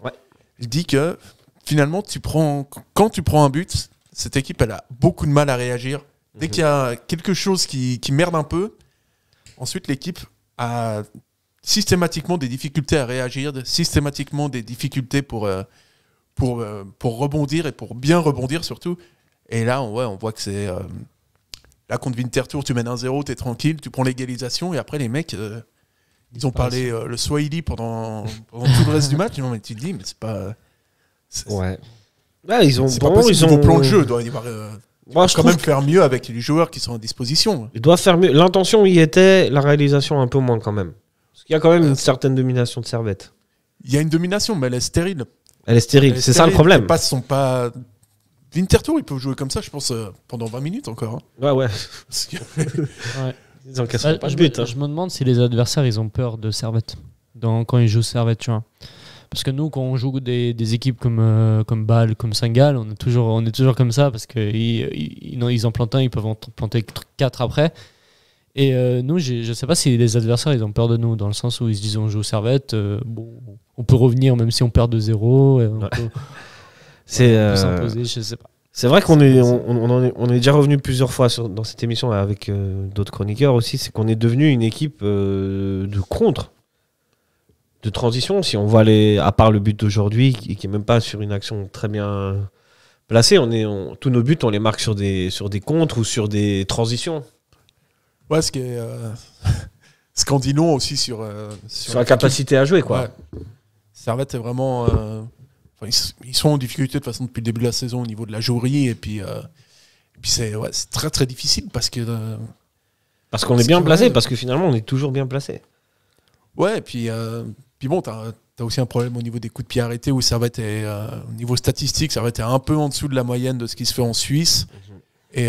Speaker 7: dit que finalement, quand tu prends un but, cette équipe, elle a beaucoup de mal à réagir. Dès qu'il y a quelque chose qui merde un peu, ensuite l'équipe a systématiquement des difficultés à réagir, systématiquement des difficultés pour rebondir et pour bien rebondir surtout. Et là, on voit que c'est... Là, contre Winterthur, tu mènes 1-0, t'es tranquille, tu prends l'égalisation, et après, les mecs, ils ont parlé le Swahili pendant tout le reste du match. Non, mais tu te dis, mais c'est pas...
Speaker 5: Ouais. Là, ils ont...
Speaker 7: C'est pas possible, niveau plan de jeu, doit y avoir... quand même faire mieux avec les joueurs qui sont à disposition.
Speaker 5: Ils doivent faire mieux. L'intention y était, la réalisation un peu moins quand même. Parce qu'il y a quand même une certaine domination de Servette.
Speaker 7: Il y a une domination, mais elle est stérile.
Speaker 5: Elle est stérile, c'est ça le problème.
Speaker 7: Les passes sont pas... Winterthur, ils peuvent jouer comme ça, je pense, pendant 20 minutes encore. Hein.
Speaker 5: Ouais.
Speaker 6: Ouais.
Speaker 5: Ils encaisseront pas de but.
Speaker 6: Je me demande si les adversaires, ils ont peur de Servette quand ils jouent Servette, tu vois. Parce que nous, quand on joue des équipes comme Bâle, comme Saint-Gall, on est toujours comme ça, parce qu'ils en plantent un, ils peuvent en planter 4 après. Et nous, je sais pas si les adversaires, ils ont peur de nous, dans le sens où ils se disent on joue Servette, on peut revenir même si on perd de 0. On peut s'imposer, je sais pas.
Speaker 5: C'est vrai qu'on on est déjà revenu plusieurs fois dans cette émission avec d'autres chroniqueurs aussi, c'est qu'on est devenu une équipe de contre, de transition. Si on voit à part le but d'aujourd'hui, qui est même pas sur une action très bien placée, tous nos buts, on les marque sur des contres ou sur des transitions.
Speaker 7: Ouais, ce qu'on dit non aussi sur
Speaker 5: la capacité à jouer, quoi.
Speaker 7: Ouais. Servette est vraiment... ils sont en difficulté de toute façon depuis le début de la saison au niveau de la jouerie, et puis c'est très très difficile parce
Speaker 5: qu'on est bien placé, parce que finalement on est toujours bien placé.
Speaker 7: Ouais, et puis bon, t'as aussi un problème au niveau des coups de pied arrêtés où Servette est, au niveau statistique, Servette est un peu en dessous de la moyenne de ce qui se fait en Suisse. Et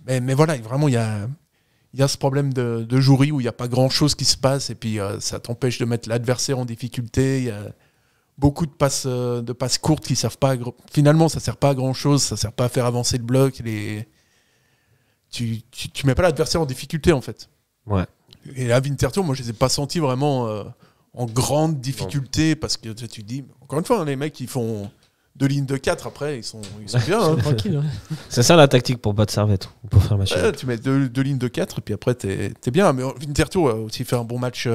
Speaker 7: mais voilà, vraiment il y a ce problème de jouerie où il n'y a pas grand chose qui se passe, et puis ça t'empêche de mettre l'adversaire en difficulté. Il y a beaucoup de passes courtes qui servent pas finalement ça sert pas à grand chose, ça sert pas à faire avancer le bloc. Tu mets pas l'adversaire en difficulté en fait.
Speaker 5: Ouais.
Speaker 7: Et à Winterthur, moi je les ai pas sentis vraiment en grande difficulté, parce que tu te dis, encore une fois, les mecs ils font 2 lignes de 4 après, ils sont bien. Hein.
Speaker 6: Tranquille. Ouais.
Speaker 5: C'est ça la tactique pour battre Servette, pour faire machine.
Speaker 7: Ouais, tu mets 2 lignes de 4 et puis après t'es bien. Mais Winterthur a aussi fait un bon match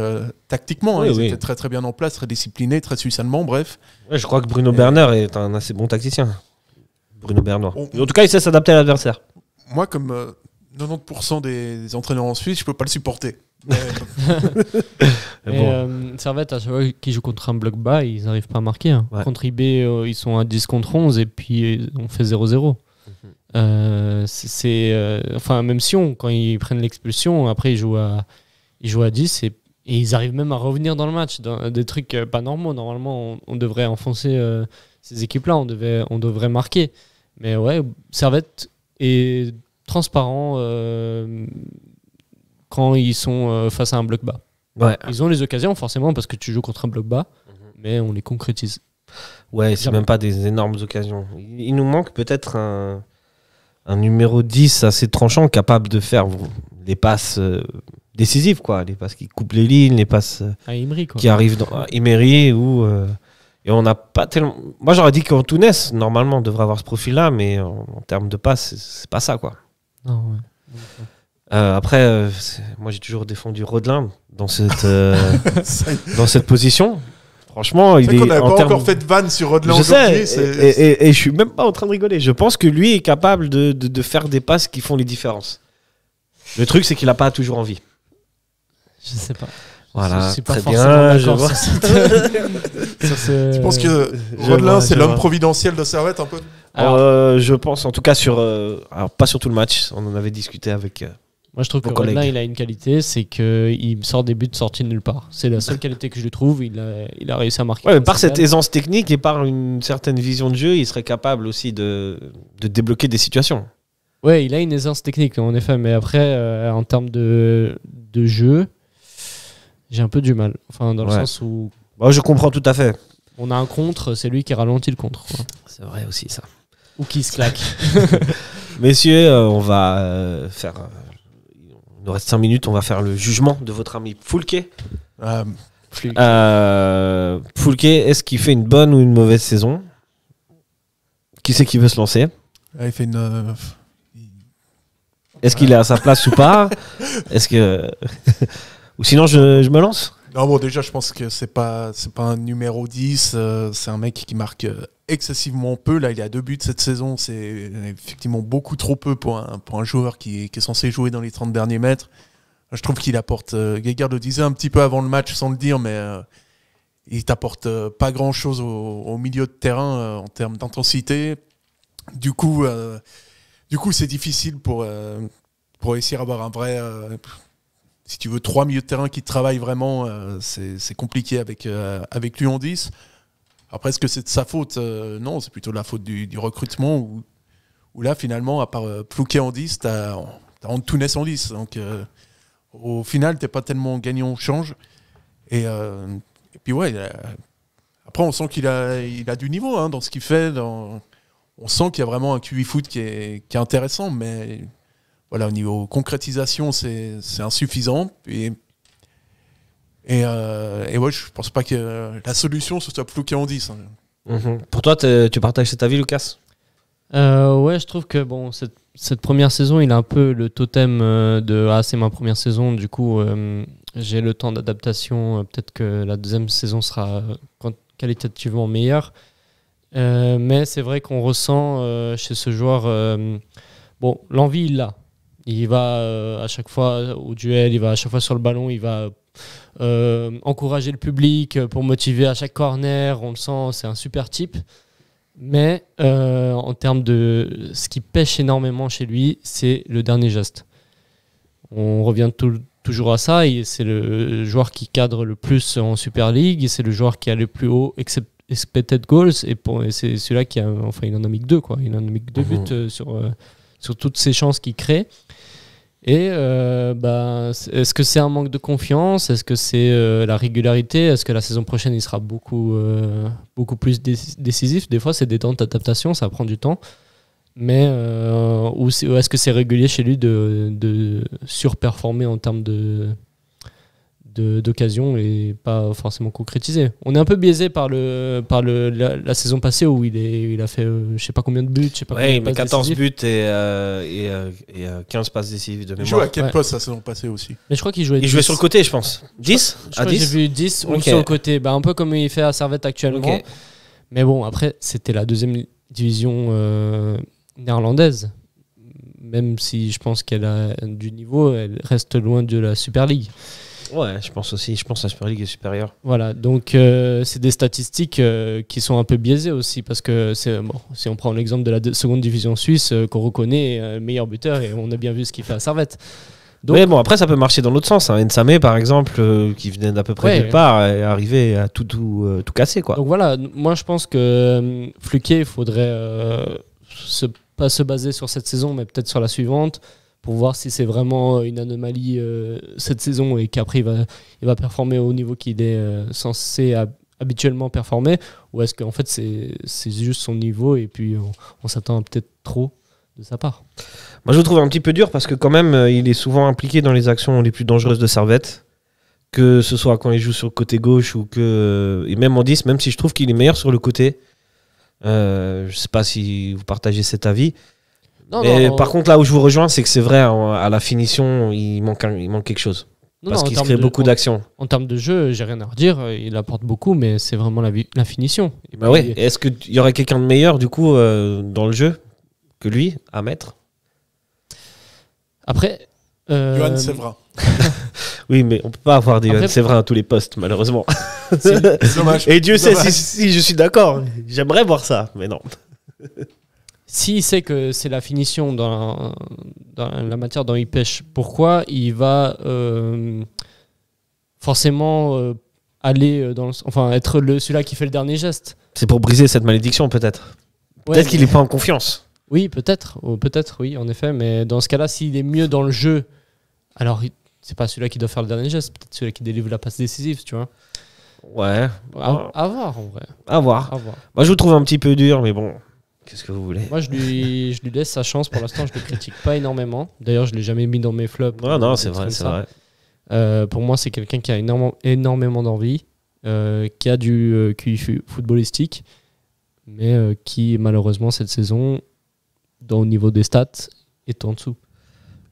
Speaker 7: tactiquement.
Speaker 5: Oui,
Speaker 7: ils étaient très très bien en place, très disciplinés, très suisse-allemand, bref.
Speaker 5: Ouais, je crois que Bruno Berner est un assez bon tacticien. Bruno Bernois. En tout cas, il sait s'adapter à l'adversaire.
Speaker 7: Moi, comme 90% des entraîneurs en Suisse, je peux pas le supporter.
Speaker 6: Servette, à chaque fois qu'ils jouent contre un bloc bas, ils n'arrivent pas à marquer. Hein. Ouais. Contre IB, ils sont à 10 contre 11 et puis on fait 0-0. Enfin, même si quand ils prennent l'expulsion, après ils jouent à 10 et ils arrivent même à revenir dans le match. Dans des trucs pas normaux. Normalement, on devrait enfoncer ces équipes-là, on devrait marquer. Mais ouais, Servette est transparent quand ils sont face à un bloc bas.
Speaker 5: Ouais.
Speaker 6: Ils ont les occasions forcément parce que tu joues contre un bloc bas, mais on les concrétise.
Speaker 5: Ouais, c'est même pas des énormes occasions. Il nous manque peut-être un numéro 10 assez tranchant, capable de faire les passes décisives, quoi. Les passes qui coupent les lignes, les passes
Speaker 6: Emery, quoi.
Speaker 5: Qui arrivent dans Emery et on n'a pas tellement... Moi j'aurais dit qu'Antunes normalement devrait avoir ce profil-là, mais en termes de passes, c'est pas ça, quoi.
Speaker 6: Non, ouais.
Speaker 5: Après, moi j'ai toujours défendu Rodelin dans cette position. Franchement, il est.
Speaker 7: On n'avait pas encore fait de vanne sur Rodelin
Speaker 5: aujourd'hui. Et je suis même pas en train de rigoler. Je pense que lui est capable de faire des passes qui font les différences. Le truc, c'est qu'il a pas toujours envie.
Speaker 6: Je sais pas.
Speaker 5: Voilà,
Speaker 6: c'est pas
Speaker 5: très
Speaker 6: bien.
Speaker 5: Je vois.
Speaker 7: Tu penses que Rodelin, c'est l'homme providentiel de Servette un peu?
Speaker 5: Je pense, en tout cas alors pas sur tout le match. On en avait discuté avec.
Speaker 6: Moi, je trouve que Rodelin, il a une qualité, c'est qu'il sort des buts sortis de nulle part. C'est la seule qualité que je lui trouve. Il a réussi à marquer.
Speaker 5: Ouais, par cette aisance technique et par une certaine vision de jeu, il serait capable aussi de débloquer des situations.
Speaker 6: Ouais, il a une aisance technique, en effet. Mais après, en termes de jeu, j'ai un peu du mal. Enfin, dans le sens où...
Speaker 5: Bah, je comprends tout à fait.
Speaker 6: On a un contre, c'est lui qui ralentit le contre. Quoi.
Speaker 5: C'est vrai aussi, ça.
Speaker 6: Ou qui se claque.
Speaker 5: Messieurs, on va faire... Il nous reste 5 minutes, on va faire le jugement de votre ami Foulke. Foulke, est-ce qu'il fait une bonne ou une mauvaise saison? Qui c'est qui veut se lancer?
Speaker 7: Il fait une...
Speaker 5: Est-ce qu'il est à sa place ou pas? Est-ce que... Ou sinon, je me lance?
Speaker 7: Non, bon, déjà, je pense que c'est pas un numéro 10. C'est un mec qui marque excessivement peu. Là, il a 2 buts cette saison. C'est effectivement beaucoup trop peu pour un joueur qui est censé jouer dans les 30 derniers mètres. Je trouve qu'il apporte... Geiger le disait un petit peu avant le match sans le dire, mais il t'apporte pas grand-chose au milieu de terrain en termes d'intensité. Du coup, c'est difficile pour essayer d'avoir un vrai... si tu veux 3 milieux de terrain qui travaillent vraiment, c'est compliqué avec lui en 10. Après, est-ce que c'est de sa faute? Non, c'est plutôt la faute du recrutement où là, finalement, à part Plouquet en 10, t'as Antunes en 10. Donc, au final, t'es pas tellement gagnant au change. Et puis, ouais, après, on sent qu'il a du niveau hein, dans ce qu'il fait. On sent qu'il y a vraiment un QI foot qui est intéressant, mais... Voilà, au niveau concrétisation, c'est insuffisant. Et ouais, je pense pas que la solution ce soit Plouquet en 10.
Speaker 5: Pour toi, tu partages cet avis, Lucas?
Speaker 6: Ouais, je trouve que bon, cette première saison, il a un peu le totem de c'est ma première saison, du coup j'ai le temps d'adaptation, peut-être que la deuxième saison sera qualitativement meilleure. Mais c'est vrai qu'on ressent chez ce joueur l'envie il l'a. Il va à chaque fois au duel, il va à chaque fois sur le ballon, il va encourager le public pour motiver à chaque corner, on le sent, c'est un super type. Mais en termes de ce qui pêche énormément chez lui, c'est le dernier geste. On revient toujours à ça, et c'est le joueur qui cadre le plus en Super League, et c'est le joueur qui a le plus haut expected goals, et c'est celui-là qui a, enfin il en a mis que 2, quoi. Il en a mis que 2 buts sur toutes ces chances qu'il crée. Et est-ce que c'est un manque de confiance? Est-ce que c'est la régularité? Est-ce que la saison prochaine il sera beaucoup plus décisif? Des fois c'est des temps d'adaptation, ça prend du temps. Mais ou est-ce que c'est régulier chez lui de surperformer en termes d'occasion et pas forcément concrétiser? On est un peu biaisé par la saison passée où il a fait je sais pas combien de buts, je sais pas combien de
Speaker 5: mais
Speaker 6: passes
Speaker 5: 14
Speaker 6: décisives.
Speaker 5: buts et 15 passes décisives de
Speaker 7: Il joue
Speaker 5: mémoire.
Speaker 7: à quel poste la saison passée aussi?
Speaker 6: Mais je crois qu'il jouait
Speaker 5: Il jouait sur le côté, je pense. 10
Speaker 6: Je crois que j'ai vu 10 ou
Speaker 5: Ok.
Speaker 6: sur le côté, un peu comme il fait à Servette actuellement.
Speaker 5: Ok.
Speaker 6: Mais bon, après, c'était la deuxième division néerlandaise. Même si je pense qu'elle a du niveau, elle reste loin de la Super League.
Speaker 5: Ouais, je pense aussi. Je pense que la Super League est supérieure.
Speaker 6: Voilà, donc c'est des statistiques qui sont un peu biaisées aussi, parce que si on prend l'exemple de la seconde division suisse, qu'on reconnaît meilleur buteur, et on a bien vu ce qu'il fait à Servette. Donc,
Speaker 5: Mais bon, après, ça peut marcher dans l'autre sens. Nsame, par exemple, qui venait d'à peu près nulle part, est arrivé à tout casser, quoi.
Speaker 6: donc voilà, moi je pense que Fluquet, il faudrait pas se baser sur cette saison, mais peut-être sur la suivante, pour voir si c'est vraiment une anomalie cette saison, et qu'après il va performer au niveau qu'il est censé habituellement performer, ou est-ce qu'en fait c'est juste son niveau, et puis on s'attend à peut-être trop de sa part.
Speaker 5: Moi, je le trouve un petit peu dur parce que quand même, il est souvent impliqué dans les actions les plus dangereuses de Servette, que ce soit quand il joue sur le côté gauche et même en 10, même si je trouve qu'il est meilleur sur le côté. Je sais pas si vous partagez cet avis. Par contre, là où je vous rejoins, c'est que c'est vrai, à la finition, il manque quelque chose. Parce qu'il se crée beaucoup d'actions.
Speaker 6: En termes de jeu, j'ai rien à redire, il apporte beaucoup, mais c'est vraiment la finition. Et
Speaker 5: bah ouais. Est-ce qu'il y aurait quelqu'un de meilleur, du coup, dans le jeu que lui à mettre?
Speaker 6: Après,
Speaker 7: Johan Séverin.
Speaker 5: Oui, mais on peut pas avoir des Johan Séverin à tous les postes, malheureusement.
Speaker 7: C'est dommage.
Speaker 5: Et Dieu sait si je suis d'accord. J'aimerais voir ça, mais non.
Speaker 6: S'il sait que c'est la finition dans la matière dont il pêche, pourquoi il va forcément aller être celui-là qui fait le dernier geste? C'est
Speaker 5: pour briser cette malédiction, peut-être.
Speaker 6: Ouais,
Speaker 5: peut-être qu'il n'est pas en confiance.
Speaker 6: Oui, peut-être, oui, en effet. Mais dans ce cas-là, s'il est mieux dans le jeu, alors c'est pas celui-là qui doit faire le dernier geste, peut-être celui-là qui délivre la passe décisive, tu vois.
Speaker 5: Ouais.
Speaker 6: À voir, en vrai.
Speaker 5: À voir. Moi, je vous trouve un petit peu dur, mais bon, qu'est-ce que vous voulez?
Speaker 6: Moi, je lui laisse sa chance. Pour l'instant, je le critique pas énormément. D'ailleurs, je l'ai jamais mis dans mes flops.
Speaker 5: Non, c'est vrai, c'est
Speaker 6: vrai. Pour moi, c'est quelqu'un qui a énormément d'envie, qui a du QI footballistique, mais qui, malheureusement, cette saison, au niveau des stats, est en dessous.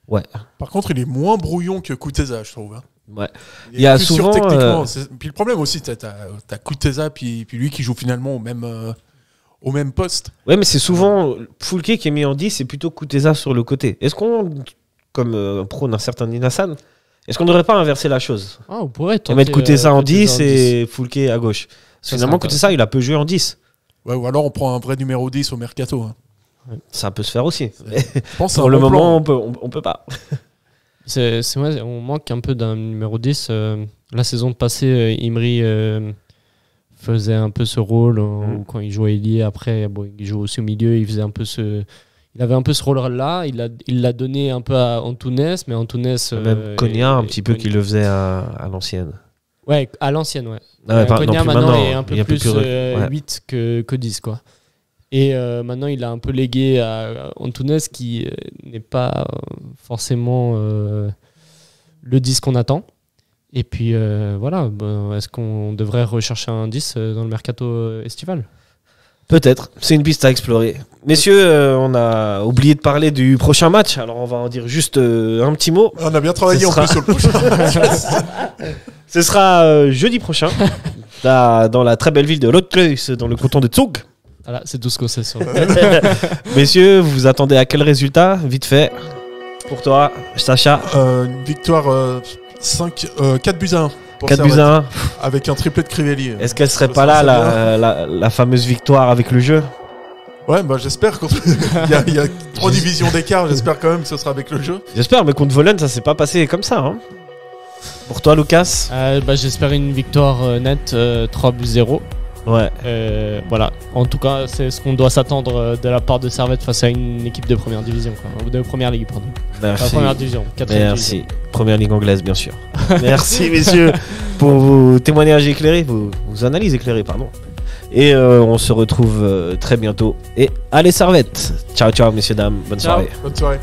Speaker 5: Ouais.
Speaker 7: Par contre, il est moins brouillon que Kuteza, je trouve.
Speaker 5: Ouais.
Speaker 7: Il y a souvent techniquement. Puis le problème aussi, t'as Kuteza, puis lui qui joue finalement au même poste.
Speaker 5: Ouais, mais c'est souvent Foulke qui est mis en 10, c'est plutôt Kuteza sur le côté. Est-ce qu'on, comme prône un certain Ninassan, est-ce qu'on ne devrait pas inverser la chose?
Speaker 6: On pourrait
Speaker 5: mettre Kuteza en 10 et Foulke à gauche. Finalement, Kuteza, il a peu joué en 10.
Speaker 7: Ouais, ou alors on prend un vrai numéro 10 au mercato. Hein.
Speaker 5: Ça peut se faire aussi.
Speaker 7: Je pense
Speaker 5: pour le moment, on peut pas.
Speaker 6: C'est vrai, on manque un peu d'un numéro 10. La saison passée, Imri faisait un peu ce rôle où quand il jouait ailier, après il jouait aussi au milieu, il avait un peu ce rôle-là. Il l'a donné un peu à Antunes, mais Antunes...
Speaker 5: Même Konya, un petit peu, qui le faisait à l'ancienne.
Speaker 6: Ouais, à l'ancienne, ouais.
Speaker 5: Konya,
Speaker 6: maintenant, est un peu plus 8 que 10, quoi. Et maintenant, il a un peu légué à Antunes, qui n'est pas forcément le 10 qu'on attend. Et puis voilà, est-ce qu'on devrait rechercher un 10 dans le mercato estival?
Speaker 5: Peut-être, c'est une piste à explorer. Messieurs, on a oublié de parler du prochain match, alors on va en dire juste un petit mot.
Speaker 7: On a bien travaillé en plus sur le prochain.
Speaker 5: Ce sera jeudi prochain, dans la très belle ville de Lotkreuz, dans le canton de Zug.
Speaker 6: Voilà, c'est tout ce qu'on sait sur
Speaker 5: Messieurs, vous vous attendez à quel résultat? Vite fait, pour toi, Sacha.
Speaker 7: Une victoire 4-1.
Speaker 5: 4-1.
Speaker 7: Avec un triplé de Crivelli.
Speaker 5: Est-ce qu'elle serait pas là, la fameuse victoire avec le jeu?
Speaker 7: Ouais, bah j'espère. Il y a 3 divisions d'écart, j'espère quand même que ce sera avec le jeu.
Speaker 5: J'espère, mais contre Volen, ça s'est pas passé comme ça. Hein. Pour toi, Lucas?
Speaker 6: J'espère une victoire nette 3-0.
Speaker 5: Ouais.
Speaker 6: Voilà. En tout cas, c'est ce qu'on doit s'attendre de la part de Servette face à une équipe de première division. Quoi. De première ligue, pardon.
Speaker 5: Merci.
Speaker 6: Première division.
Speaker 5: Merci.
Speaker 6: Division.
Speaker 5: Première ligue anglaise, bien sûr. Merci, messieurs, pour vos témoignages éclairés, vos analyses éclairées, pardon. Et on se retrouve très bientôt. Et allez, Servette. Ciao, ciao, messieurs, dames. Bonne soirée.
Speaker 7: Bonne soirée.